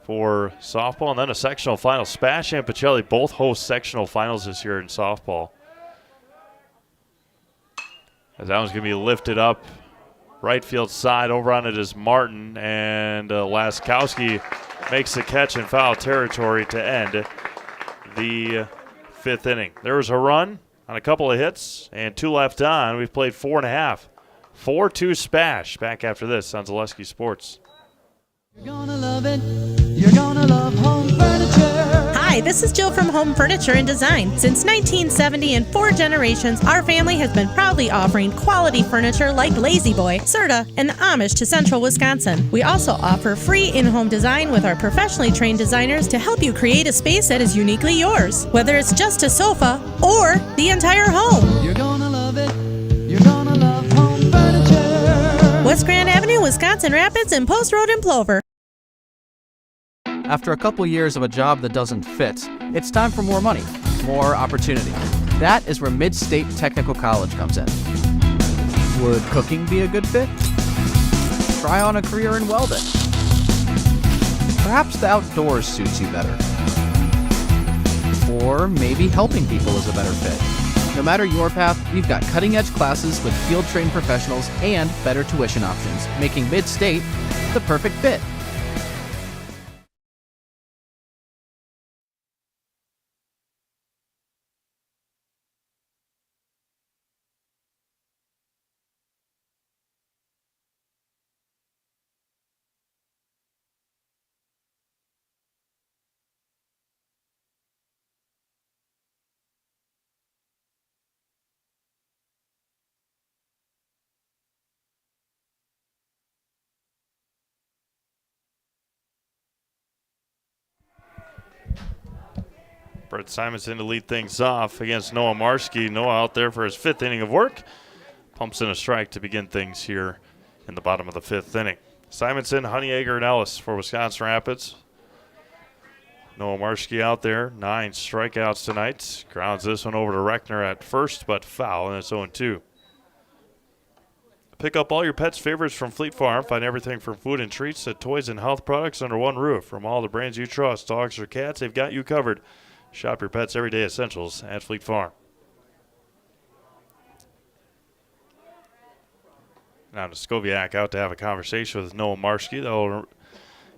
for softball, and then a sectional final. SPASH and Pacelli both host sectional finals this year in softball. As that one's going to be lifted up right field side. Over on it is Martin, and Laskowski makes the catch in foul territory to end the 5th inning. There was a run on a couple of hits and 2 left on. We've played 4.5. 4-2 SPASH. Back after this on Zaleski Sports. You're gonna love it. You're gonna love home furniture. Hi, this is Jill from Home Furniture and Design. Since 1970 and 4 generations, our family has been proudly offering quality furniture like Lazy Boy, Serta, and Amish to Central Wisconsin. We also offer free in-home design with our professionally trained designers to help you create a space that is uniquely yours, whether it's just a sofa or the entire home. You're gonna love it. You're gonna love home furniture. West Grand Avenue, Wisconsin Rapids, and Post Road in Plover. After a couple years of a job that doesn't fit, it's time for more money, more opportunity. That is where Mid-State Technical College comes in. Would cooking be a good fit? Try on a career in welding. Perhaps the outdoors suits you better. Or maybe helping people is a better fit. No matter your path, we've got cutting-edge classes with field-trained professionals and better tuition options, making Mid-State the perfect fit. Brett Simonson to lead things off against Noah Marski. Noah out there for his 5th inning of work. Pumps in a strike to begin things here in the bottom of the 5th inning. Simonson, Honeyegger, and Ellis for Wisconsin Rapids. Noah Marski out there, 9 strikeouts tonight. Grounds this one over to Reckner at first, but foul, and it's 0-2. Pick up all your pets' favorites from Fleet Farm. Find everything from food and treats to toys and health products under one roof. From all the brands you trust, dogs or cats, they've got you covered. Shop your pets' everyday essentials at Fleet Farm. Now Skoviak out to have a conversation with Noah Marski. That will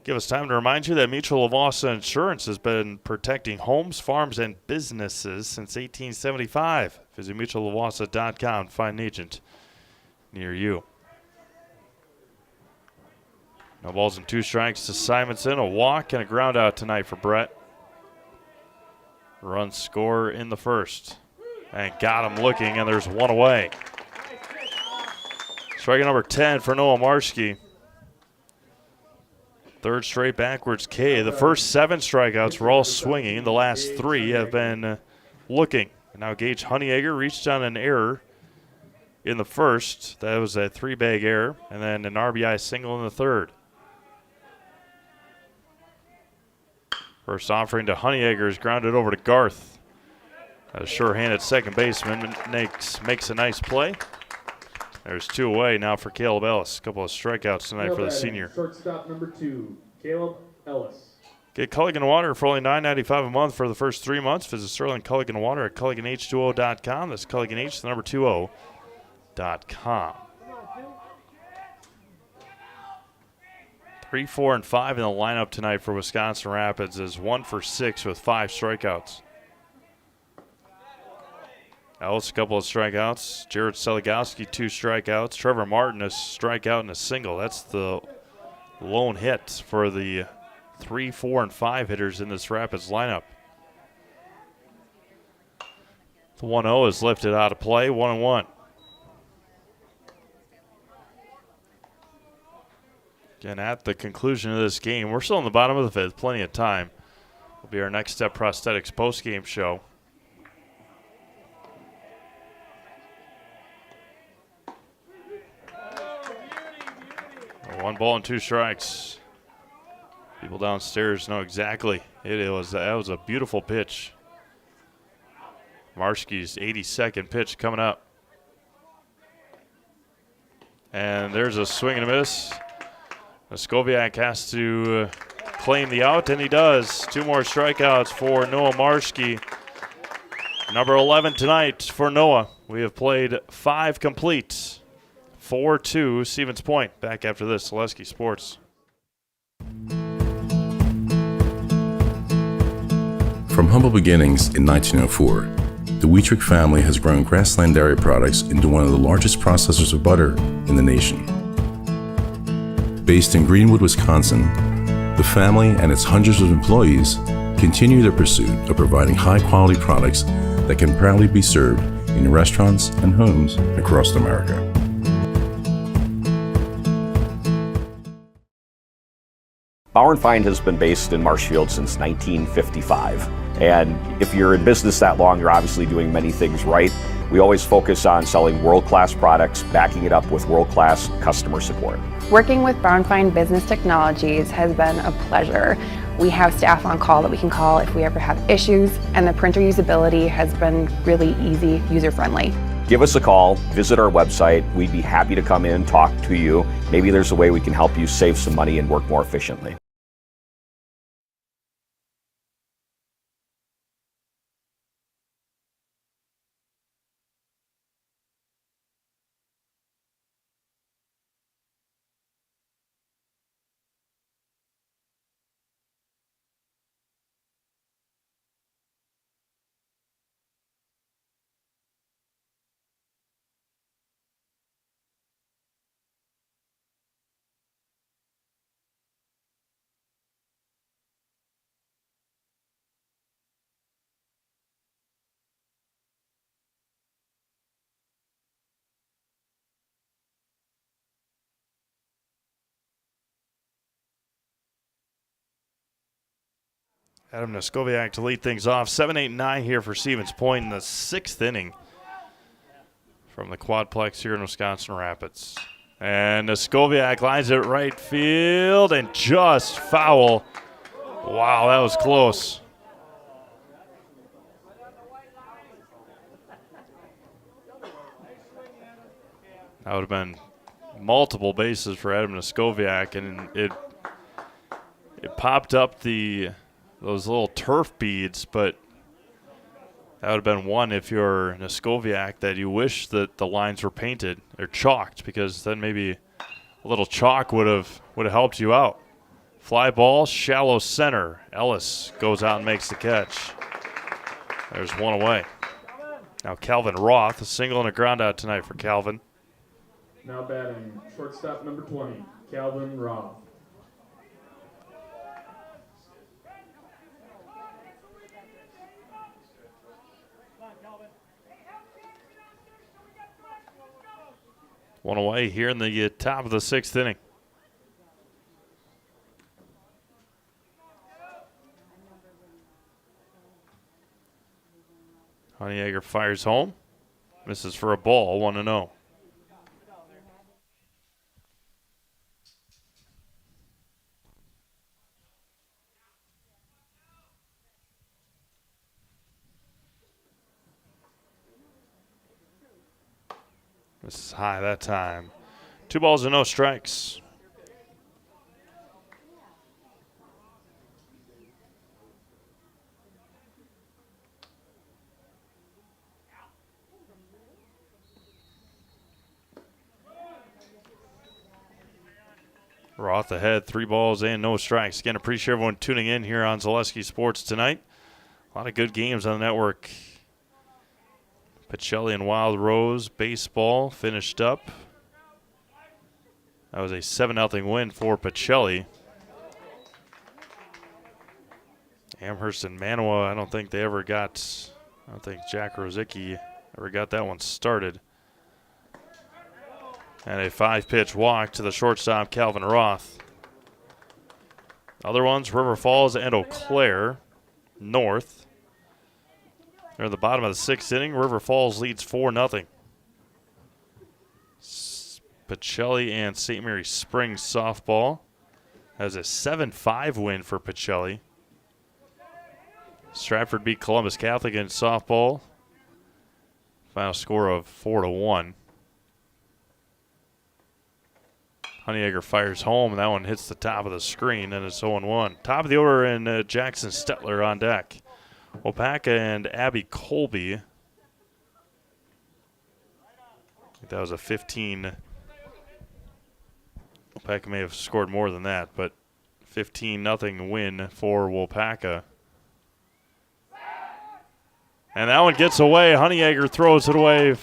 give us time to remind you that Mutual of Wausau Insurance has been protecting homes, farms, and businesses since 1875. Visit mutualofwausau.com to find an agent near you. No balls and 2 strikes to Simonson. A walk and a ground out tonight for Brett. Run score in the first. And got him looking, and there's 1 away. Strike number 10 for Noah Marski. 3rd straight backwards K. The first 7 strikeouts were all swinging. The last 3 have been looking. And now Gage Honeyegger reached on an error in the first. That was a 3-bag error. And then an RBI single in the 3rd. First offering to Honeyegger is grounded over to Garth. A sure-handed second baseman makes a nice play. There's 2 away now for Caleb Ellis. A couple of strikeouts tonight for the senior. Shortstop number 2, Caleb Ellis. Get Culligan Water for only $9.95 a month for the first 3 months. Visit Sterling Culligan Water at CulliganH20.com. That's Culligan H, the number 20.com. 3, 4, and 5 in the lineup tonight for Wisconsin Rapids is 1 for 6 with 5 strikeouts. Ellis, a couple of strikeouts. Jared Seligowski, 2 strikeouts. Trevor Martin, a strikeout and a single. That's the lone hit for the 3, 4, and 5 hitters in this Rapids lineup. The 1-0 is lifted out of play, 1-1. Again, at the conclusion of this game, we're still in the bottom of the 5th, plenty of time. Will be our Next Step Prosthetics postgame show. One ball and 2 strikes. People downstairs know exactly. That was a beautiful pitch. Marshke's 82nd pitch coming up. And there's a swing and a miss. Skoviak has to claim the out, and he does. 2 more strikeouts for Noah Marshke. Number 11 tonight for Noah. We have played 5 complete. 4-2, Stevens Point. Back after this, Selesky Sports. From humble beginnings in 1904, the Wheatrick family has grown Grassland Dairy Products into one of the largest processors of butter in the nation. Based in Greenwood, Wisconsin, the family and its hundreds of employees continue their pursuit of providing high-quality products that can proudly be served in restaurants and homes across America. Bauer & Feind has been based in Marshfield since 1955. And if you're in business that long, you're obviously doing many things right. We always focus on selling world-class products, backing it up with world-class customer support. Working with Bauer & Feind Business Technologies has been a pleasure. We have staff on call that we can call if we ever have issues, and the printer usability has been really easy, user-friendly. Give us a call, visit our website. We'd be happy to come in, talk to you. Maybe there's a way we can help you save some money and work more efficiently. Adam Neskoviak to lead things off. 7-8-9 here for Stevens Point in the 6th inning from the Quadplex here in Wisconsin Rapids. And Neskoviak lines it right field and just foul. Wow, that was close. That would have been multiple bases for Adam Neskoviak, and it popped up those little turf beads, but that would have been one if you're Neskoviak that you wish that the lines were painted or chalked, because then maybe a little chalk would have helped you out. Fly ball, shallow center. Ellis goes out and makes the catch. There's one away. Now Calvin Roth, a single and a ground out tonight for Calvin. Now batting, shortstop number 20, Calvin Roth. One away here in the top of the 6th inning. Honeyegger fires home. Misses for a ball, 1-0. This is high that time. 2 balls and no strikes. Roth ahead, 3 balls and no strikes. Again, appreciate everyone tuning in here on Zaleski Sports tonight. A lot of good games on the network. Pacelli and Wild Rose baseball finished up. That was a 7-0 win for Pacelli. Amherst and Manawa, I don't think Jack Rosicki ever got that one started. And a 5-pitch walk to the shortstop, Calvin Roth. Other ones, River Falls and Eau Claire North. They're at the bottom of the 6th inning. River Falls leads 4-0. Pacelli and St. Mary Springs softball has a 7-5 win for Pacelli. Stratford beat Columbus Catholic in softball. Final score of 4-1. Honeyegger fires home, and that one hits the top of the screen, and it's 0-1. Top of the order, and Jackson Stetler on deck. Wapaka and Abby Colby. I think that was a 15. Wapaka may have scored more than that, but 15-0 win for Wapaka. And that one gets away. Honeyegger throws it away.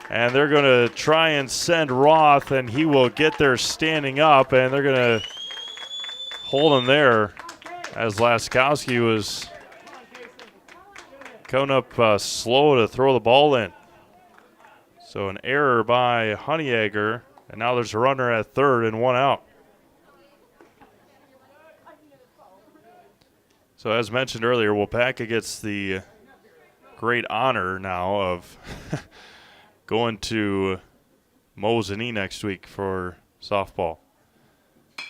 And they're going to try and send Roth, and he will get there standing up, and they're going to hold him there as Laskowski was coming up slow to throw the ball in. So an error by Honeyegger, and now there's a runner at third and 1 out. So as mentioned earlier, Wapaka gets the great honor now of going to Mosinee next week for softball.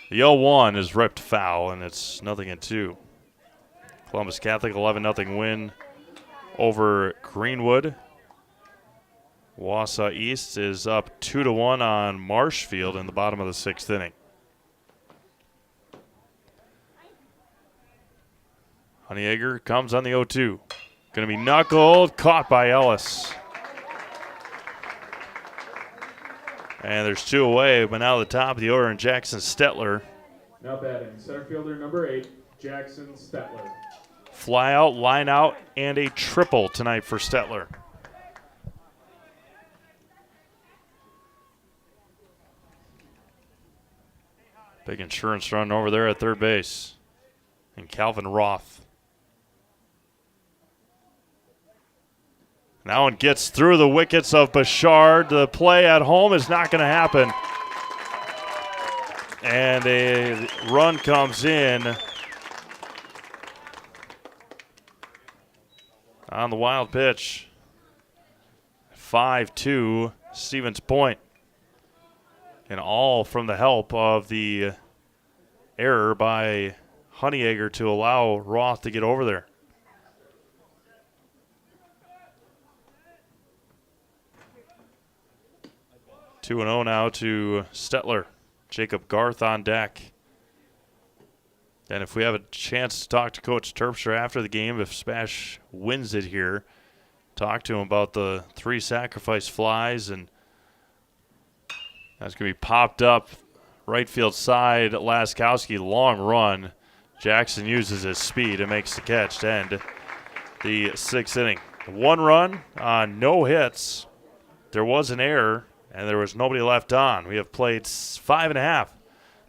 The 0-1 is ripped foul, and it's 0-2. Columbus Catholic 11-0 win over Greenwood. Wausau East is up 2-1 on Marshfield in the bottom of the 6th inning. Honeyegger comes on the 0-2. Going to be knuckled, caught by Ellis. And there's 2 away, but now the top of the order, and Jackson Stetler. Now batting, center fielder number 8, Jackson Stetler. Fly out, line out, and a triple tonight for Stetler. Big insurance run over there at third base. And Calvin Roth. That one gets through the wickets of Bouchard. The play at home is not going to happen. And a run comes in on the wild pitch. 5-2 Stevens Point. And all from the help of the error by Honeyegger to allow Roth to get over there. Two 2-0 now to Stetler. Jacob Garth on deck. And if we have a chance to talk to Coach Terpstra after the game, if SPASH wins it here, talk to him about the 3 sacrifice flies, and that's going to be popped up right field side. Laskowski, long run. Jackson uses his speed and makes the catch to end the 6th inning. 1 run on no hits. There was an error, and there was nobody left on. We have played 5.5.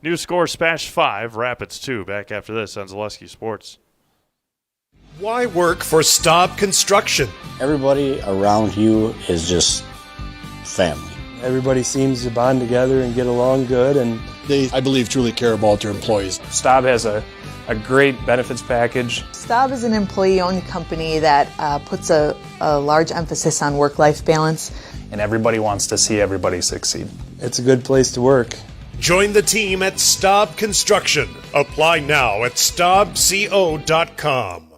New score, SPASH 5, Rapids 2. Back after this on Zaleski Sports. Why work for Staub Construction? Everybody around you is just family. Everybody seems to bond together and get along good, and they, I believe, truly care about their employees. Staub has a great benefits package. Staub is an employee-owned company that puts a large emphasis on work-life balance. And everybody wants to see everybody succeed. It's a good place to work. Join the team at Staub Construction. Apply now at staubco.com.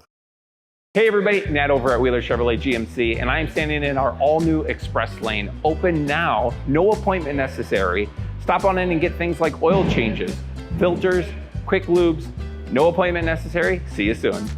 Hey everybody, Nat over at Wheeler Chevrolet GMC, and I am standing in our all-new express lane, open now, no appointment necessary. Stop on in and get things like oil changes, filters, quick lubes, no appointment necessary. See you soon.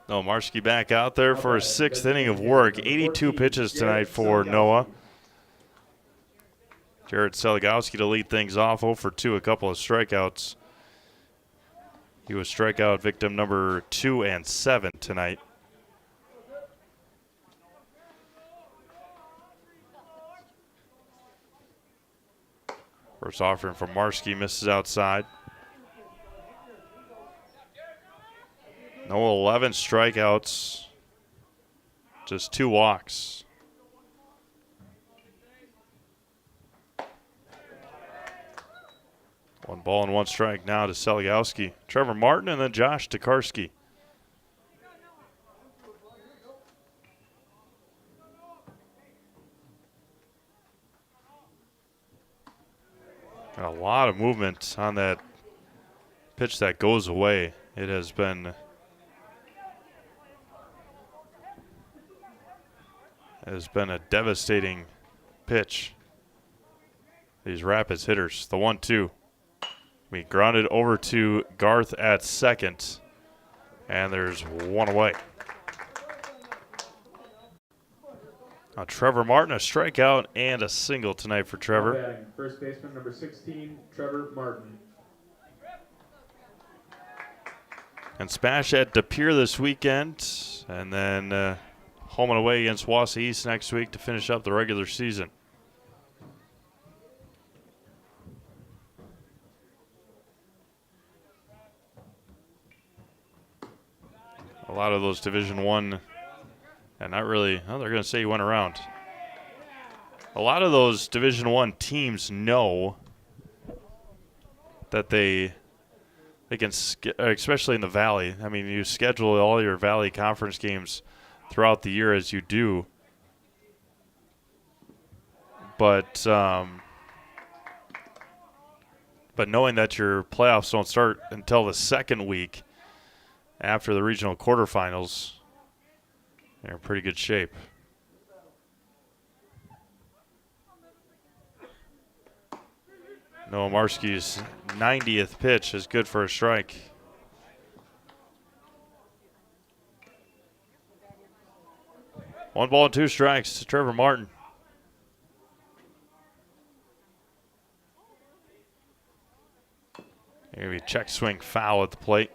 Noah Marski back out there for his 6th inning of work. 82 pitches tonight for Noah. Jared Seligowski to lead things off, 0 for 2, a couple of strikeouts. He was strikeout victim number 2 and 7 tonight. First offering from Marski misses outside. Noah 11 strikeouts, just 2 walks. One ball and 1 strike now to Seligowski. Trevor Martin and then Josh Tokarski. A lot of movement on that pitch that goes away. It has been a devastating pitch. These Rapids hitters. The 1-2. We grounded over to Garth at second, and there's 1 away. Now Trevor Martin, a strikeout and a single tonight for Trevor. Batting, first baseman number 16, Trevor Martin. And SPASH at De Pere this weekend, and then home and away against Wausau East next week to finish up the regular season. A lot of those Division I, and not really, well, they're going to say he went around. A lot of those Division I teams know that they can, especially in the Valley. I mean, you schedule all your Valley Conference games throughout the year as you do. But knowing that your playoffs don't start until the second week after the regional quarterfinals, they're in pretty good shape. Noah Marski's 90th pitch is good for a strike. One ball and 2 strikes to Trevor Martin. Maybe check swing foul at the plate.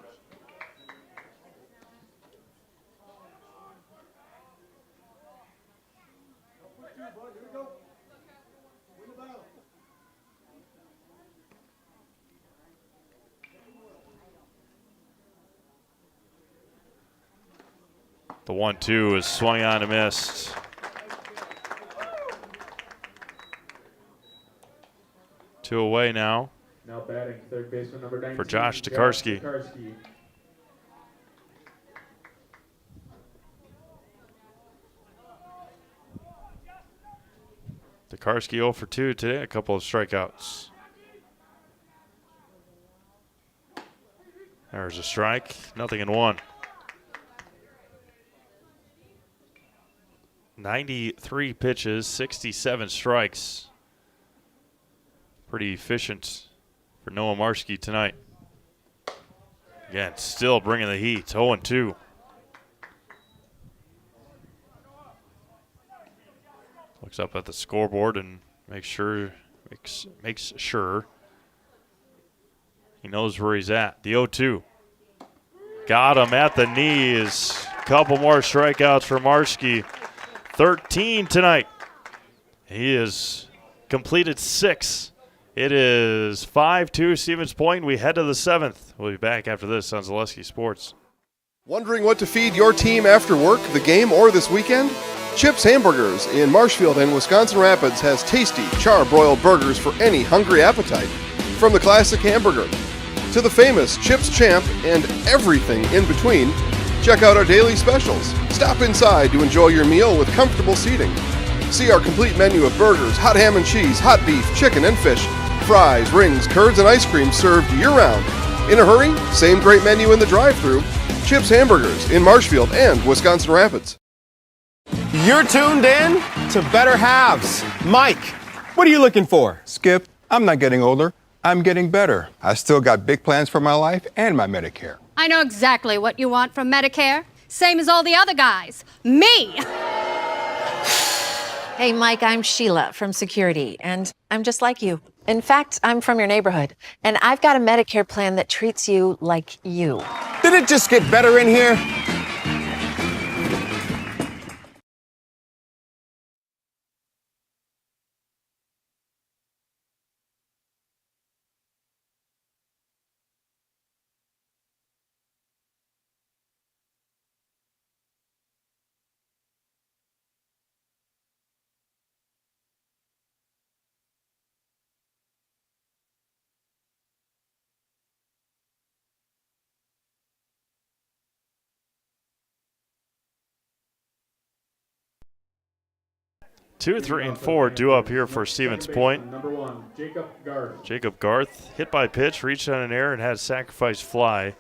The 1-2 is swung on and missed. Two away now. Now batting, third baseman number 19, for Josh Tokarski. Tokarski 0 for 2 today, a couple of strikeouts. There's a strike, nothing in 1. 93 pitches, 67 strikes. Pretty efficient for Noah Marski tonight. Again, still bringing the heat, 0-2. Looks up at the scoreboard and makes sure he knows where he's at. The 0-2. Got him at the knees. Couple more strikeouts for Marski. 13 tonight. He has completed 6. It is 5-2 Stevens Point. We head to the 7th. We'll be back after this on Zaleski Sports. Wondering what to feed your team after work, the game, or this weekend? Chips Hamburgers in Marshfield and Wisconsin Rapids has tasty char-broiled burgers for any hungry appetite. From the classic hamburger to the famous Chips Champ and everything in between, check out our daily specials. Stop inside to enjoy your meal with comfortable seating. See our complete menu of burgers, hot ham and cheese, hot beef, chicken and fish, fries, rings, curds, and ice cream served year-round. In a hurry? Same great menu in the drive-thru. Chips Hamburgers in Marshfield and Wisconsin Rapids. You're tuned in to Better Halves. Mike, what are you looking for? Skip, I'm not getting older. I'm getting better. I still got big plans for my life and my Medicare. I know exactly what you want from Medicare. Same as all the other guys. Me! Hey, Mike, I'm Sheila from security, and I'm just like you. In fact, I'm from your neighborhood, and I've got a Medicare plan that treats you like you. Did it just get better in here? Two, 3, and 4 due up here for Stevens Point. Number 1, Jacob Garth. Jacob Garth hit by pitch, reached on an error, and had a sacrifice fly.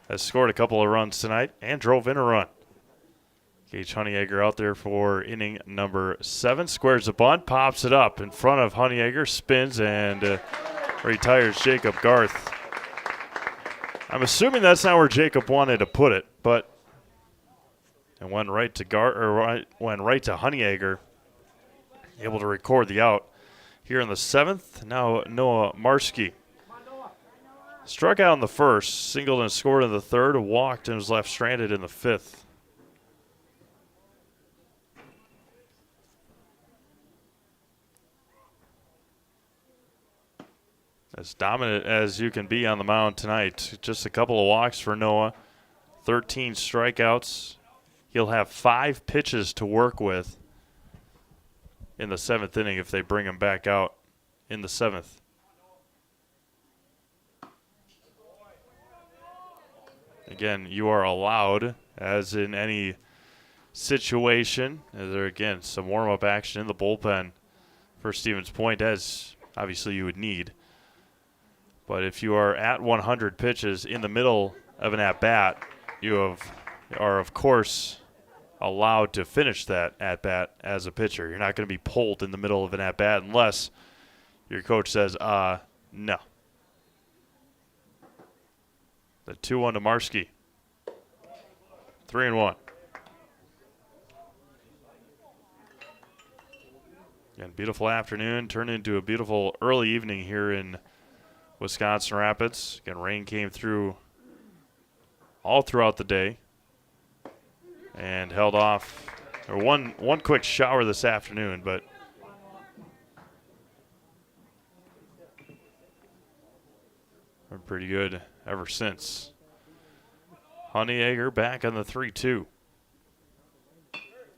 Has scored a couple of runs tonight and drove in a run. Gage Honeyegger out there for inning number 7. Squares a bunt, pops it up in front of Honeyegger, spins, and retires Jacob Garth. I'm assuming that's not where Jacob wanted to put it, but it went right to went right to Honeyegger. Able to record the out here in the 7th. Now Noah Marski struck out in the 1st, singled and scored in the 3rd, walked and was left stranded in the 5th. As dominant as you can be on the mound tonight. Just a couple of walks for Noah, 13 strikeouts. He'll have 5 pitches to work with in the 7th inning if they bring him back out in the 7th. Again, you are allowed, as in any situation, there again, some warm-up action in the bullpen for Stevens Point, as obviously you would need. But if you are at 100 pitches in the middle of an at-bat, you are, of course, allowed to finish that at-bat as a pitcher. You're not going to be pulled in the middle of an at-bat unless your coach says, no. The 2-1 to Marski. 3-1. Again, beautiful afternoon turned into a beautiful early evening here in Wisconsin Rapids. Again, rain came through all throughout the day and held off, or one quick shower this afternoon, but been pretty good ever since. Honeyegger back on the 3-2.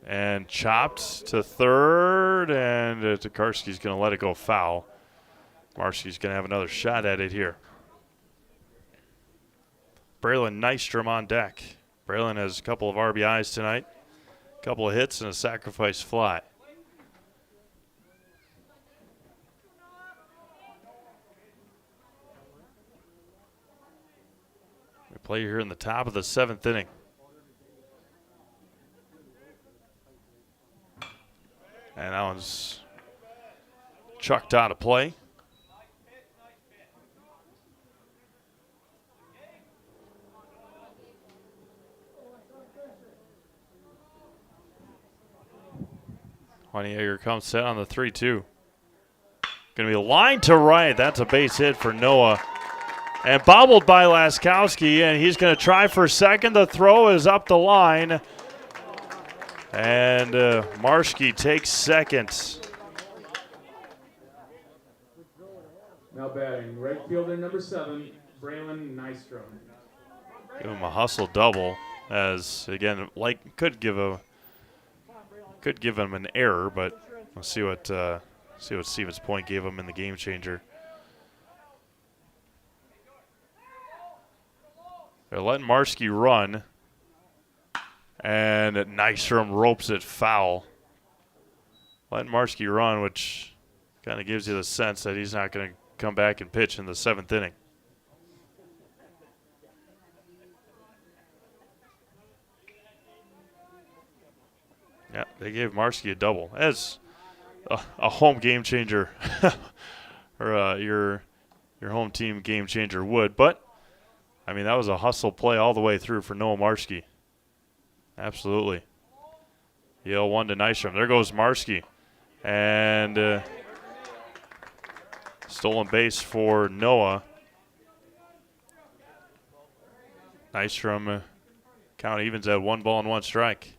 And chopped to third, and Tokarski's going to let it go foul. Marski's going to have another shot at it here. Braylon Nystrom on deck. Braylon has a couple of RBIs tonight, a couple of hits, and a sacrifice fly. We play here in the top of the 7th inning. And that one's chucked out of play. Honeyegger comes set on the 3-2. Going to be a line to right. That's a base hit for Noah. And bobbled by Laskowski, and he's going to try for second. The throw is up the line. And Marski takes second. Now batting, right fielder number 7, Braylon Nystrom. Give him a hustle double, as again, could give him an error, but we'll see what Stevens Point gave him in the game changer. They're letting Marski run. And Nystrom ropes it foul. Letting Marski run, which kind of gives you the sense that he's not going to come back and pitch in the 7th inning. Yeah, they gave Marski a double. As a home game changer, or your home team game changer would. But, I mean, that was a hustle play all the way through for Noah Marski. Absolutely. Yale 1 to Nystrom. There goes Marski. And stolen base for Noah. Nystrom count evens at 1 ball and 1 strike.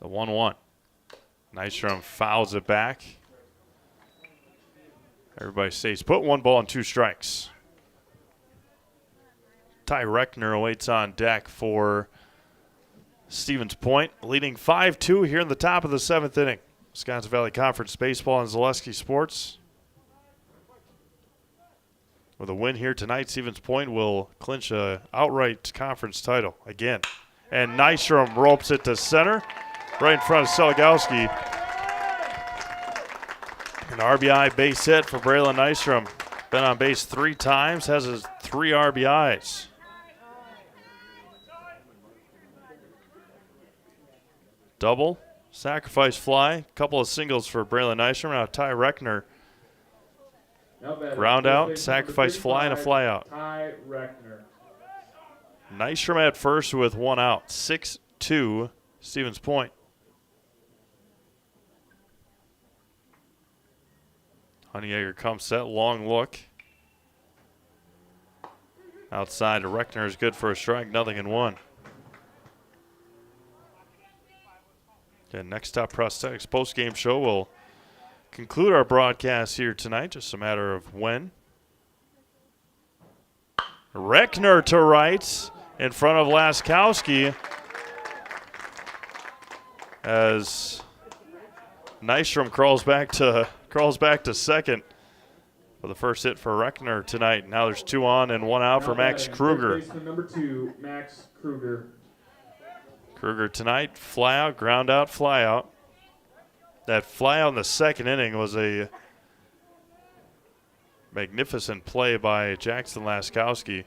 The 1-1. Nystrom fouls it back. Everybody stays put. 1 ball and 2 strikes. Ty Reckner awaits on deck for Stevens Point, leading 5-2 here in the top of the 7th inning. Wisconsin Valley Conference Baseball and Zaleski Sports. With a win here tonight, Stevens Point will clinch a outright conference title again. And Nystrom ropes it to center, right in front of Seligowski. An RBI base hit for Braylon Nystrom. Been on base 3 times, has his 3 RBIs. Double, sacrifice fly, couple of singles for Braylon Nystrom. Now Ty Reckner. Ground out, sacrifice fly, and a fly out. Ty Reckner. Nystrom at first with 1 out. 6-2, Stevens Point. Honeyegger comes set, long look. Outside to Reckner is good for a strike, 0-1. Okay, Next Stop Prosthetics post-game show will conclude our broadcast here tonight. Just a matter of when. Reckner to right in front of Laskowski as Nystrom crawls back to second for the first hit for Reckner tonight. Now there's 2 on and 1 out for Max Kruger. Number 2, Max Kruger. Kruger tonight, fly out, ground out, fly out. That fly out in the second inning was a magnificent play by Jackson Laskowski.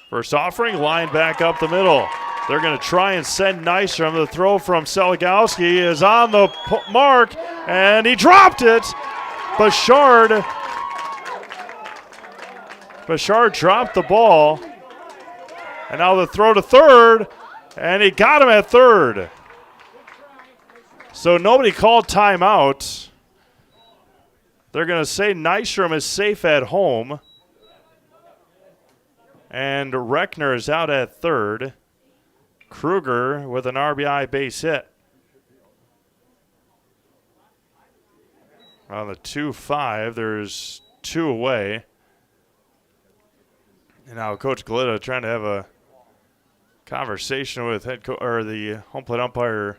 First offering, line back up the middle. They're going to try and send Nystrom. The throw from Seligowski is on the mark, and he dropped it. Bouchard dropped the ball. And now the throw to third, and he got him at third. So nobody called timeout. They're going to say Nystrom is safe at home. And Reckner is out at third. Kruger with an RBI base hit. On the 2-5, there's 2 away. And now Coach Galita trying to have a conversation with the home plate umpire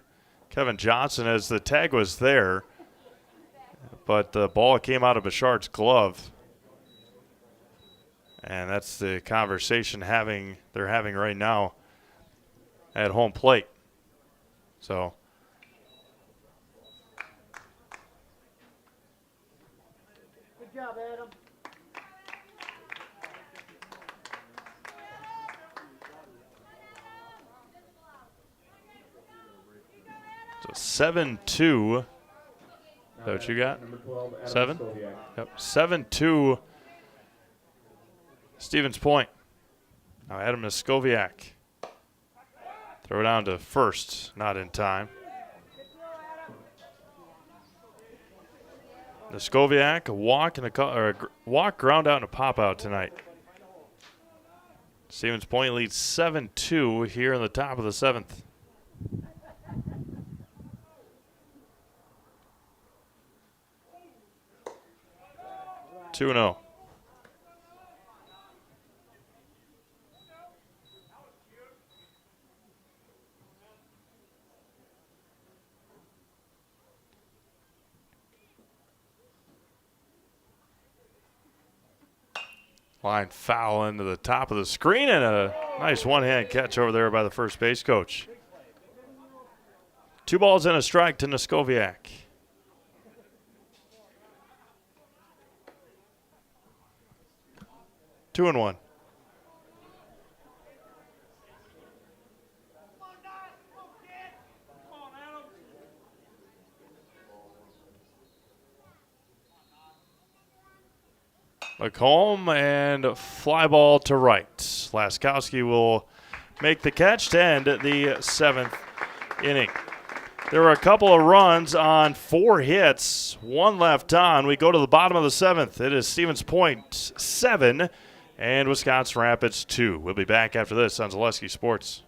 Kevin Johnson as the tag was there, but the ball came out of Bouchard's glove. And that's the conversation they're having right now at home plate. So Good job, Adam. So 7-2. Is that what you got? Number 12, Adam 7? Stoviak. Yep. 7-2. Stevens Point. Now Adam Skoviak. Throw it down to first, not in time. Skoviak, a walk and a walk, ground out, and a pop out tonight. Stevens Point leads 7-2 here in the top of the 7th. Two and 0. Line foul into the top of the screen, and a nice one-hand catch over there by the first base coach. 2 balls and a strike to Neskoviak. 2-1. McComb and fly ball to right. Laskowski will make the catch to end the 7th inning. There were a couple of runs on 4 hits, 1 left on. We go to the bottom of the 7th. It is Stevens Point 7 and Wisconsin Rapids 2. We'll be back after this on Zaleski Sports.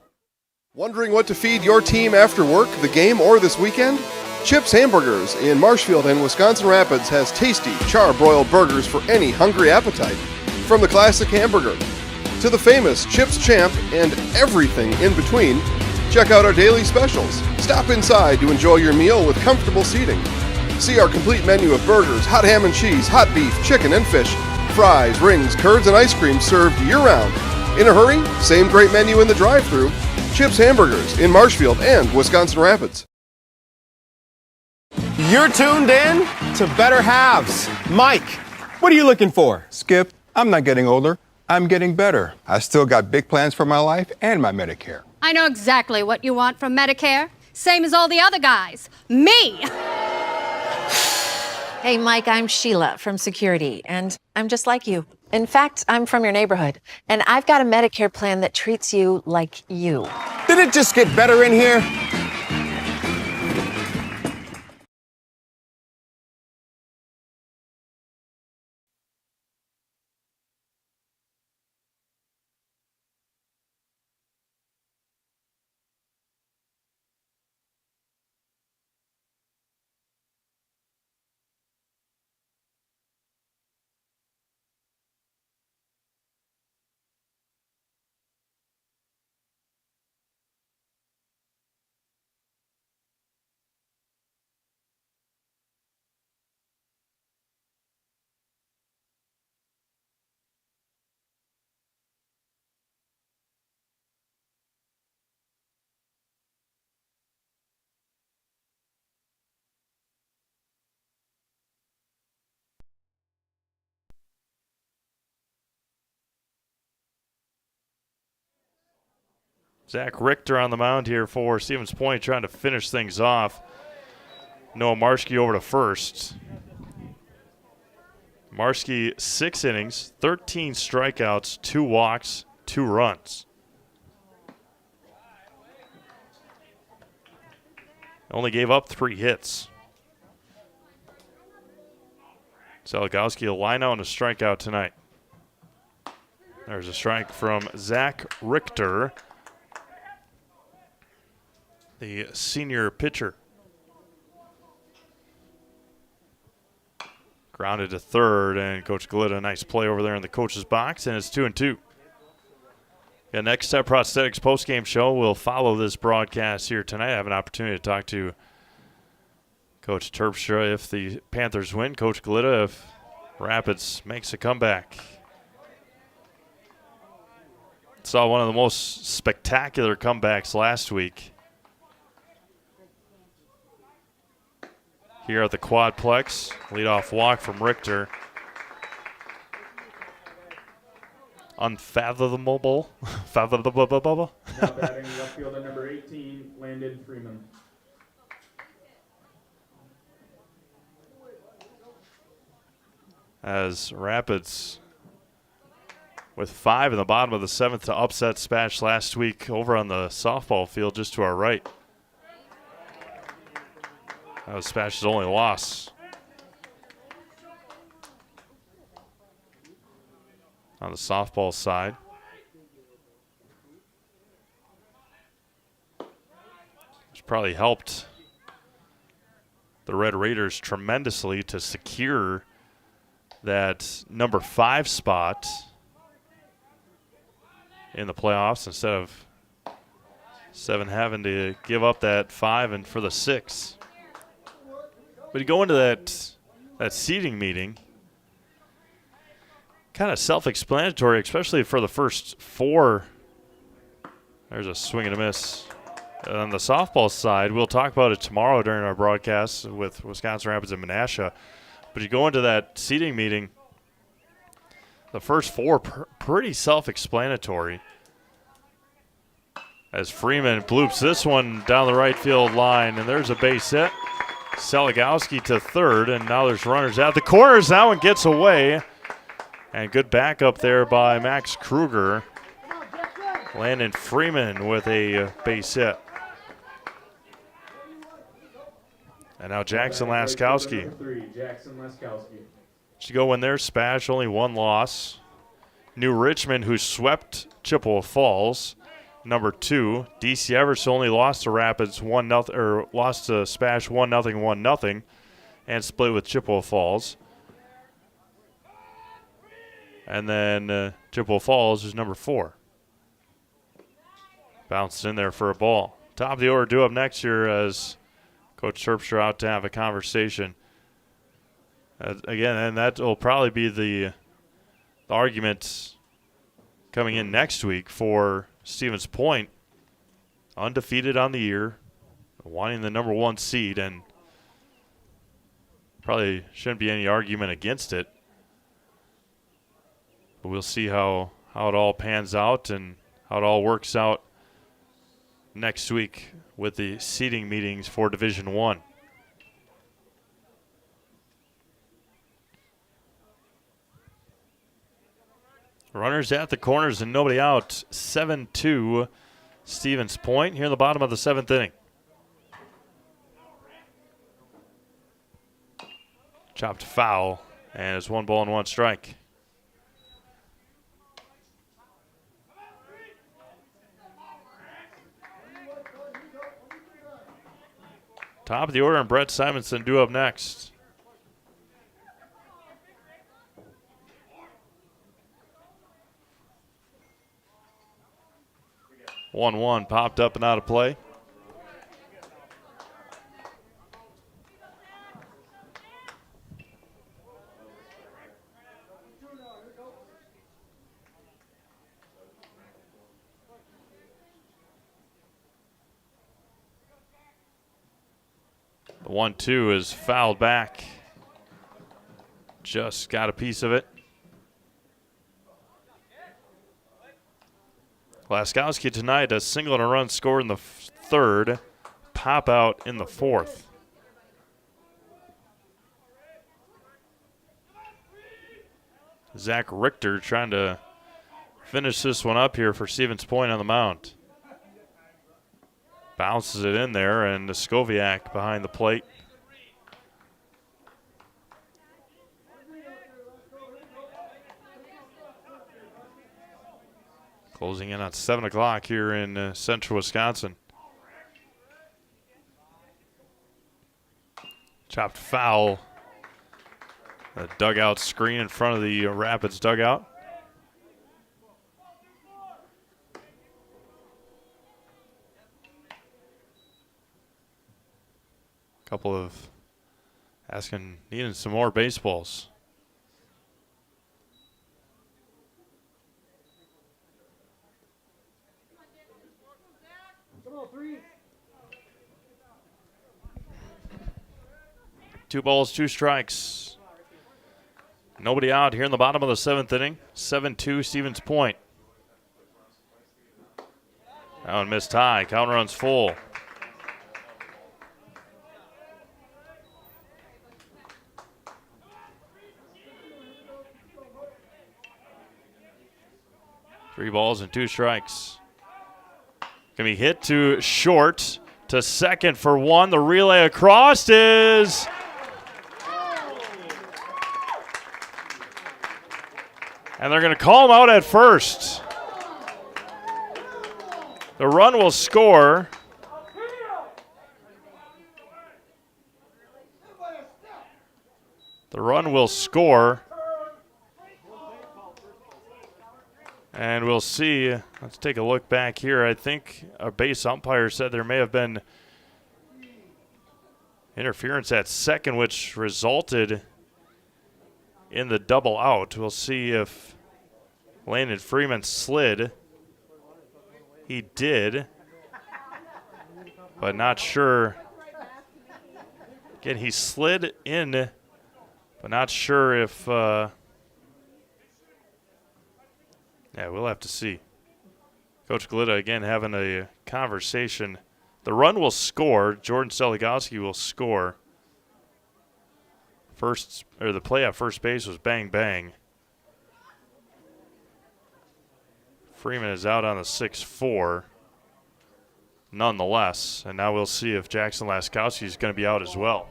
Wondering what to feed your team after work, the game, or this weekend? Chips Hamburgers in Marshfield and Wisconsin Rapids has tasty char-broiled burgers for any hungry appetite. From the classic hamburger to the famous Chips Champ and everything in between, check out our daily specials. Stop inside to enjoy your meal with comfortable seating. See our complete menu of burgers, hot ham and cheese, hot beef, chicken and fish, fries, rings, curds, and ice cream served year-round. In a hurry? Same great menu in the drive-thru. Chips Hamburgers in Marshfield and Wisconsin Rapids. You're tuned in to Better Halves. Mike, what are you looking for? Skip, I'm not getting older. I'm getting better. I still got big plans for my life and my Medicare. I know exactly what you want from Medicare. Same as all the other guys. Me! Hey, Mike, I'm Sheila from Security, and I'm just like you. In fact, I'm from your neighborhood, and I've got a Medicare plan that treats you like you. Did it just get better in here? Zach Richter on the mound here for Stevens Point, trying to finish things off. Noah Marschke over to first. Marschke 6 innings, 13 strikeouts, 2 walks, 2 runs. Only gave up 3 hits. Zeligowski a line out and a strikeout tonight. There's a strike from Zach Richter, the senior pitcher. Grounded to third, and Coach Galita, a nice play over there in the coach's box, and it's 2-2. The Next Step Prosthetics postgame show will follow this broadcast here tonight. I have an opportunity to talk to Coach Terpstra if the Panthers win, Coach Galita if Rapids makes a comeback. Saw one of the most spectacular comebacks last week here at the Quadplex. Leadoff walk from Richter. Unfathomable. Fathomable. Now batting left fielder number 18, Landon Freeman. As Rapids with 5 in the bottom of the 7th to upset SPASH last week over on the softball field just to our right. That was SPASH's only loss. On the softball side. It's probably helped the Red Raiders tremendously to secure that number 5 spot in the playoffs instead of 7 having to give up that 5 and for the 6. But you go into that seating meeting, kind of self-explanatory, especially for the first 4. There's a swing and a miss. On the softball side, we'll talk about it tomorrow during our broadcast with Wisconsin Rapids and Menasha. But you go into that seating meeting, The first four pretty self-explanatory. As Freeman bloops this one down the right field line, and there's a base hit. Seligowski to third, and now there's runners at the corners. That one gets away. And good backup there by Max Kruger. Landon Freeman with a base hit. And now Jackson Laskowski. Jackson Laskowski. To go in there, SPASH only one loss. New Richmond, who swept Chippewa Falls, number 2. DC Everson only lost to Rapids 1-0, or lost to SPASH 1-0, 1-0, and split with Chippewa Falls. And then Chippewa Falls is number 4. Bounced in there for a ball. Top of the order due up next year as Coach Terpstra out to have a conversation. Again, and that will probably be the argument coming in next week for Stevens Point. Undefeated on the year, wanting the number 1 seed, and probably shouldn't be any argument against it. But we'll see how it all pans out and how it all works out next week with the seeding meetings for Division I. Runners at the corners and nobody out. 7-2 Stevens Point here in the bottom of the 7th inning. Chopped foul, and it's 1 ball and 1 strike. Top of the order, and Brett Simonson due up next. The 1-1 popped up and out of play. The 1-2 is fouled back. Just got a piece of it. Laskowski tonight, a single and a run scored in the 3rd, pop out in the 4th. Zach Richter trying to finish this one up here for Stevens Point on the mound. Bounces it in there, and Skoviak behind the plate. Closing in on 7 o'clock here in central Wisconsin. Chopped foul. A dugout screen in front of the Rapids dugout. Couple of needing some more baseballs. Two balls, 2 strikes. Nobody out here in the bottom of the 7th inning. 7-2 Stevens Point. That one missed high. Count runs full. Three balls and 2 strikes. Gonna be hit to short, to second for 1. The relay across is and they're gonna call him out at first. The run will score. The run will score. And we'll see. Let's take a look back here. I think a base umpire said there may have been interference at second, which resulted in the double out. We'll see if Landon Freeman slid. He did, but not sure. Again, he slid in, but not sure if Yeah, we'll have to see. Coach Glitta again having a conversation. The run will score. Jordan Seligowski will score. The play at first base was bang bang. Freeman is out on the 6-4. Nonetheless, and now we'll see if Jackson Laskowski is going to be out as well.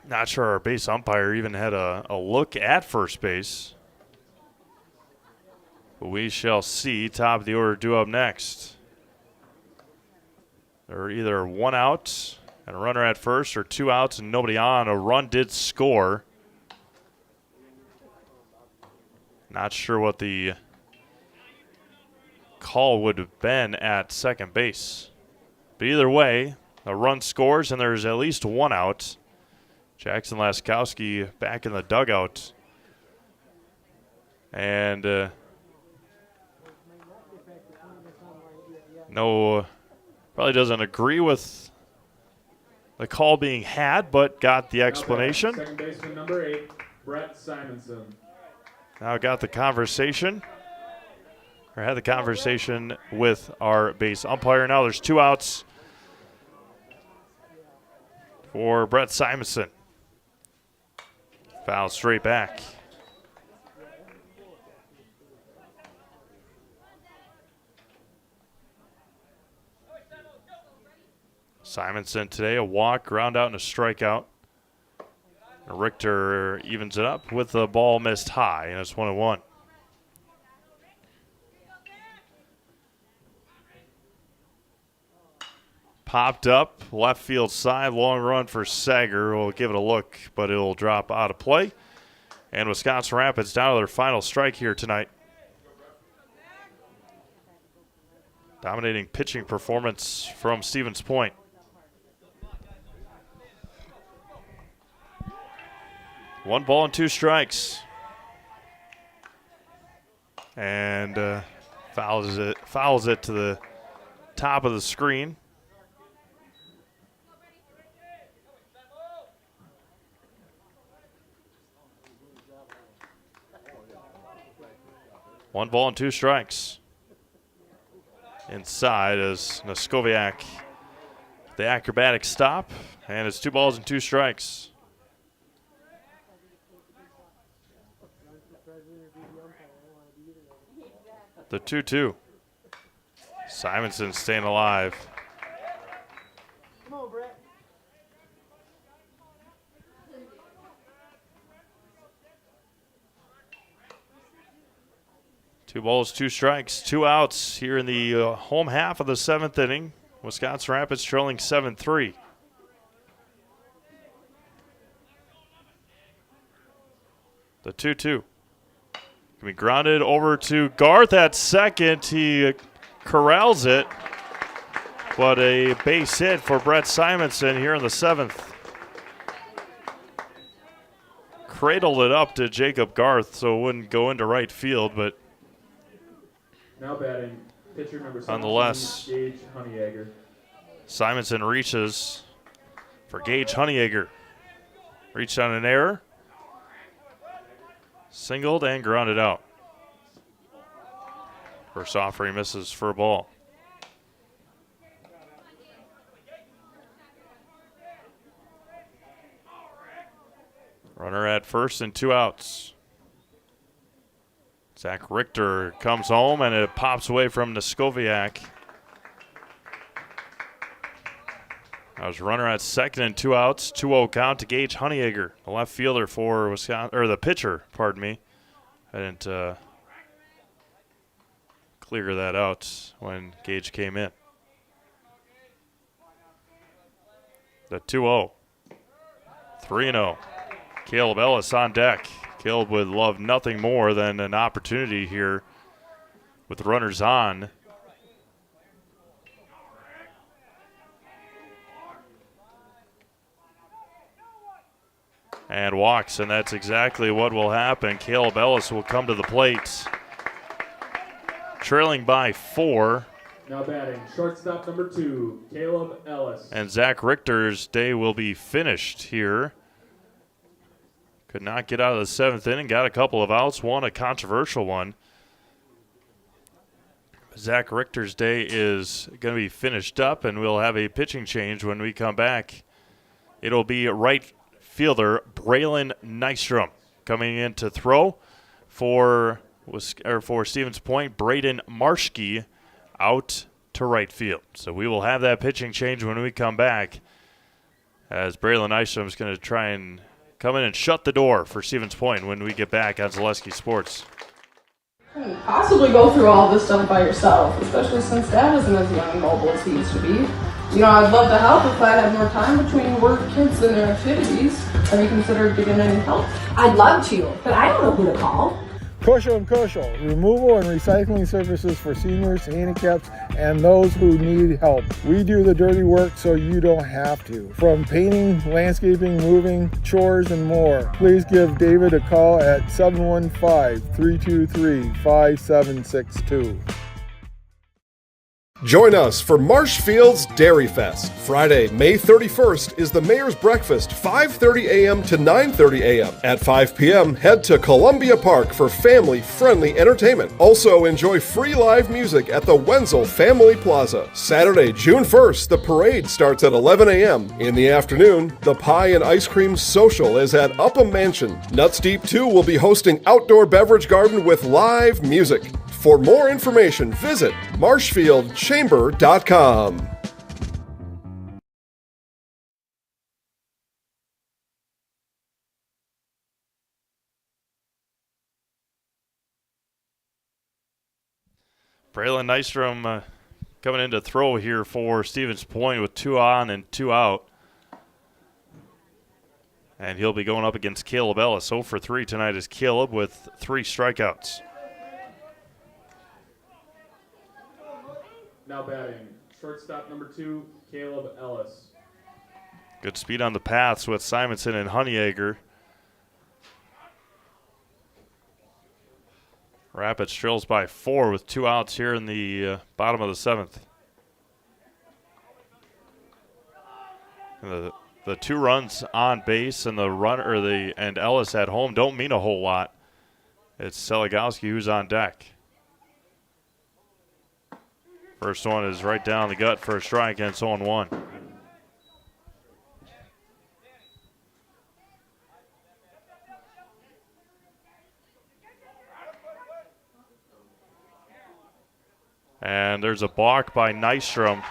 Not sure our base umpire even had a look at first base. But we shall see. Top of the order due up next. There are either one out and a runner at first or two outs and nobody on. A run did score. Not sure what the call would have been at second base. But either way, a run scores and there's at least one out. Jackson Laskowski back in the dugout. And probably doesn't agree with the call being had, but got the explanation. Second baseman number 8, Brett Simonson. Now got the conversation, or had the conversation with our base umpire. Now there's two outs for Brett Simonson. Foul straight back. Simonson today, a walk, ground out, and a strikeout. Richter evens it up with the ball missed high, and it's 1-1. Popped up, left field side, long run for Sager. We'll give it a look, but it'll drop out of play. And Wisconsin Rapids down to their final strike here tonight. Dominating pitching performance from Stevens Point. One ball and two strikes. And fouls it to the top of the screen. One ball and two strikes. Inside is Noskoviak. The acrobatic stop, and it's 2 balls and 2 strikes. The 2-2. Simonson staying alive. Come on, Brett. Two balls, 2 strikes, 2 outs here in the home half of the 7th inning. Wisconsin Rapids trailing 7-3. The 2-2. Can be grounded over to Garth at second. He corrals it, but a base hit for Brett Simonson here in the 7th. Cradled it up to Jacob Garth, so it wouldn't go into right field, but now batting, pitcher number 17, nonetheless, Gage Honeyegger. Simonson reaches for Gage Honeyegger. Reached on an error. Singled and grounded out. First offer he misses for a ball. Runner at first and 2 outs. Zach Richter comes home and it pops away from Noskoviak. That was runner at second and 2 outs. 2-0 count to Gage Honeyegger, the left fielder for Wisconsin, or the pitcher, pardon me. I didn't clear that out when Gage came in. The 2-0. 3-0. Caleb Ellis on deck. Caleb would love nothing more than an opportunity here with the runners on. And walks, and that's exactly what will happen. Caleb Ellis will come to the plate. Trailing by 4. Now batting, shortstop number 2, Caleb Ellis. And Zach Richter's day will be finished here. could not get out of the 7th inning, got a couple of outs, won a controversial one. Zach Richter's day is going to be finished up, and we'll have a pitching change when we come back. It'll be right fielder Braylon Nystrom coming in to throw for Stevens Point. Braden Marschke out to right field. So we will have that pitching change when we come back, as Braylon Nystrom is going to try and come in and shut the door for Stevens Point when we get back on Zaleski Sports. Couldn't possibly go through all this stuff by yourself, especially since Dad isn't as young and mobile as he used to be. You know, I'd love to help if I had more time between work, kids, and their activities. Have you considered getting any help? I'd love to, but I don't know who to call. Kushel & Kushel, removal and recycling services for seniors, handicaps, and those who need help. We do the dirty work so you don't have to. From painting, landscaping, moving, chores, and more. Please give David a call at 715-323-5762. Join us for Marshfield's Dairy Fest. Friday, May 31st is the Mayor's Breakfast, 5:30 a.m. to 9:30 a.m. At 5 p.m., head to Columbia Park for family-friendly entertainment. Also, enjoy free live music at the Wenzel Family Plaza. Saturday, June 1st, the parade starts at 11 a.m. In the afternoon, the Pie and Ice Cream Social is at Upham Mansion. Nuts Deep 2 will be hosting outdoor beverage garden with live music. For more information, visit marshfieldchamber.com. Braylon Nystrom coming in to throw here for Stevens Point with 2 on and 2 out. And he'll be going up against Caleb Ellis. 0 for 3 tonight is Caleb with 3 strikeouts. Now batting, shortstop number 2, Caleb Ellis. Good speed on the paths with Simonson and Honeyegger. Rapids trails by 4 with 2 outs here in the bottom of the 7th. And the 2 runs on base and and Ellis at home don't mean a whole lot. It's Seligowski who's on deck. First one is right down the gut for a strike, and it's 0-1. And there's a balk by Nystrom.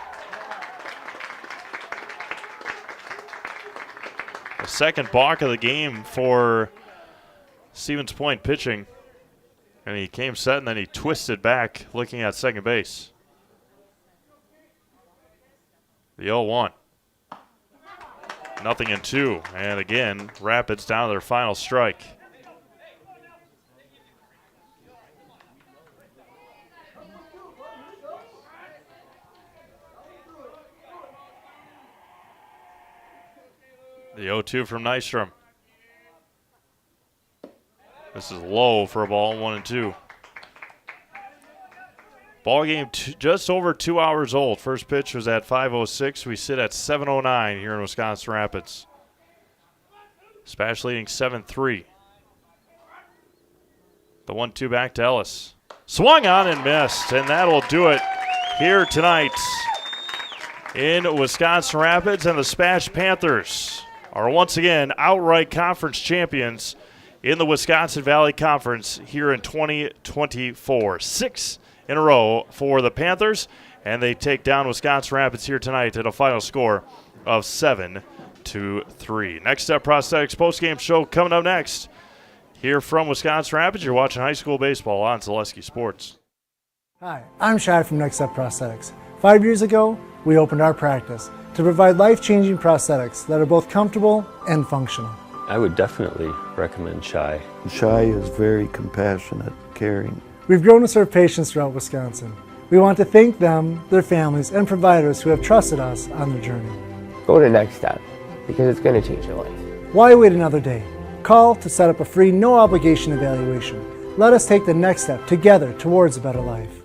The second balk of the game for Stevens Point pitching. And he came set, and then he twisted back looking at second base. The 0-1. 0-2. And again, Rapids down to their final strike. The 0-2 from Nystrom. This is low for a ball, 1-2. Ball game just over 2 hours old. First pitch was at 5:06. We sit at 7:09 here in Wisconsin Rapids. SPASH leading 7-3. The 1-2 back to Ellis. Swung on and missed, and that'll do it here tonight in Wisconsin Rapids. And the SPASH Panthers are once again outright conference champions in the Wisconsin Valley Conference here in 2024. 6 in a row for the Panthers, and they take down Wisconsin Rapids here tonight at a final score of 7-3. Next up, Prosthetics postgame show coming up next. Here from Wisconsin Rapids, you're watching high school baseball on Zaleski Sports. Hi, I'm Shad from Next Up Prosthetics. 5 years ago, we opened our practice to provide life-changing prosthetics that are both comfortable and functional. I would definitely recommend Shai. Shai is very compassionate, caring. We've grown to serve patients throughout Wisconsin. We want to thank them, their families, and providers who have trusted us on their journey. Go to Next Step, because it's going to change your life. Why wait another day? Call to set up a free, no-obligation evaluation. Let us take the next step together towards a better life.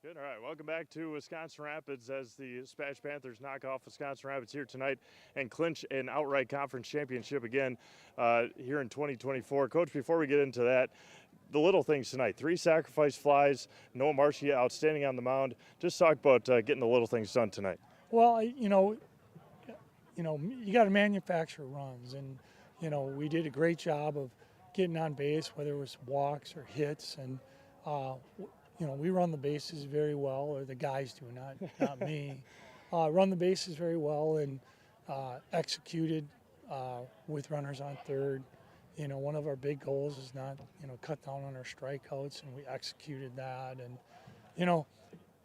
Good. All right. Welcome back to Wisconsin Rapids as the SPASH Panthers knock off Wisconsin Rapids here tonight and clinch an outright conference championship again here in 2024. Coach, before we get into that, the little things tonight. 3 sacrifice flies. Noah Marshke outstanding on the mound. Just talk about getting the little things done tonight. Well, you got to manufacture runs, and we did a great job of getting on base, whether it was walks or hits, and we run the bases very well, or the guys do, not me. Run the bases very well and executed with runners on third. One of our big goals is not, cut down on our strikeouts, and we executed that. And,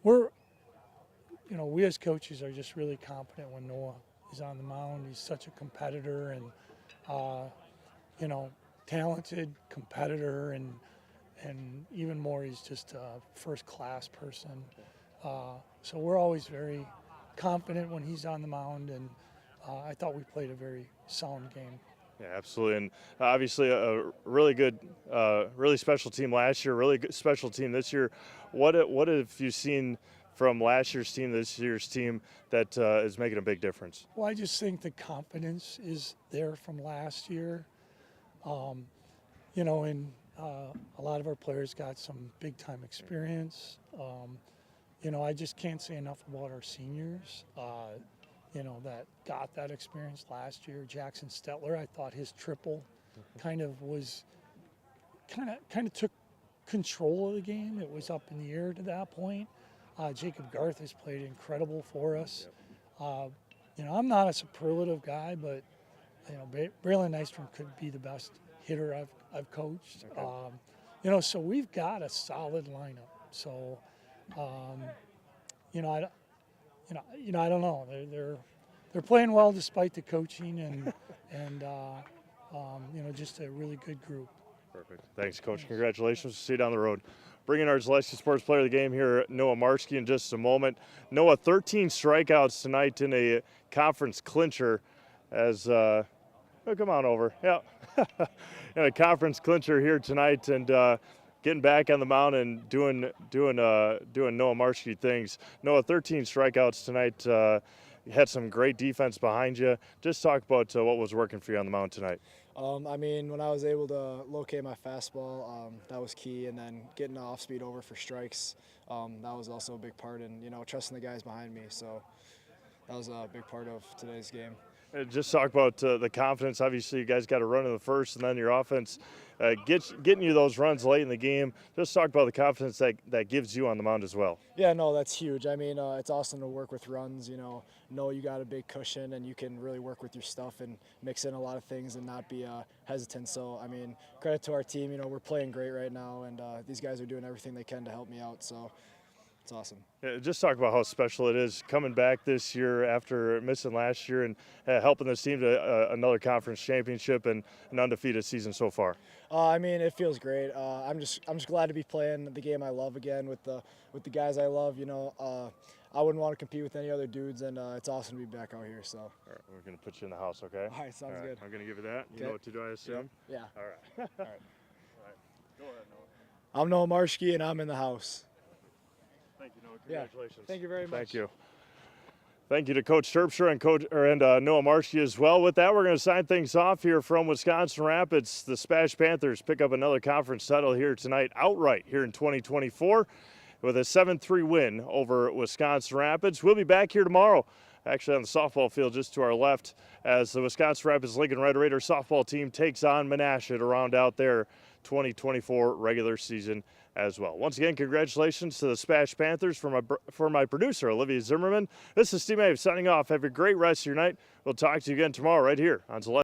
we as coaches are just really confident when Noah is on the mound. He's such a competitor and, talented competitor, and even more, he's just a first-class person. So we're always very confident when he's on the mound, and I thought we played a very sound game. Yeah, absolutely. And obviously a really good, really special team last year, really good special team this year. What have you seen from last year's team, this year's team, that is making a big difference? Well, I just think the confidence is there from last year. A lot of our players got some big-time experience. I just can't say enough about our seniors, that got that experience last year. Jackson Stetler, I thought his triple kind of took control of the game. It was up in the air to that point. Jacob Garth has played incredible for us. I'm not a superlative guy, but Braylon Nystrom could be the best hitter I've coached. Okay. So we've got a solid lineup. So, I don't know. They're playing well despite the coaching, and just a really good group. Perfect. Thanks, Coach. Congratulations. See you down the road. Bringing our Zaleski Sports Player of the Game here, Noah Marshke, in just a moment. Noah, 13 strikeouts tonight in a conference clincher as come on over. Yeah. In a conference clincher here tonight, and getting back on the mound and doing Noah Marshke things. Noah, 13 strikeouts tonight. You had some great defense behind you. Just talk about what was working for you on the mound tonight. When I was able to locate my fastball, that was key, and then getting the off speed over for strikes, that was also a big part, and trusting the guys behind me. So that was a big part of today's game. Just talk about the confidence. Obviously, you guys got a run in the first, and then your offense getting you those runs late in the game. Just talk about the confidence that gives you on the mound as well. Yeah, no, that's huge. It's awesome to work with runs. Know you got a big cushion, and you can really work with your stuff and mix in a lot of things and not be hesitant. So, credit to our team. We're playing great right now, and these guys are doing everything they can to help me out. So it's awesome. Yeah, just talk about how special it is coming back this year after missing last year and helping this team to another conference championship and an undefeated season so far. It feels great. I'm just glad to be playing the game I love again with the guys I love. I wouldn't want to compete with any other dudes, and it's awesome to be back out here. So. All right, we're going to put you in the house, okay? All right, sounds good. I'm going to give you that. You know what to do, I assume? Yeah. All right. All right. All right. Go ahead, Noah. I'm Noah Marshke, and I'm in the house. Thank you, Noah. Congratulations. Yeah, thank you very much. Thank you. Thank you to Coach Terpstra and Noah Marshke as well. With that, we're going to sign things off here from Wisconsin Rapids. The SPASH Panthers pick up another conference title here tonight, outright here in 2024, with a 7-3 win over Wisconsin Rapids. We'll be back here tomorrow, actually on the softball field just to our left, as the Wisconsin Rapids Lincoln Red Raider softball team takes on Menasha to round out their 2024 regular season as well. Once again, congratulations to the SPASH Panthers. For my producer, Olivia Zimmerman, this is Steve May signing off. Have a great rest of your night. We'll talk to you again tomorrow right here on Zaleski.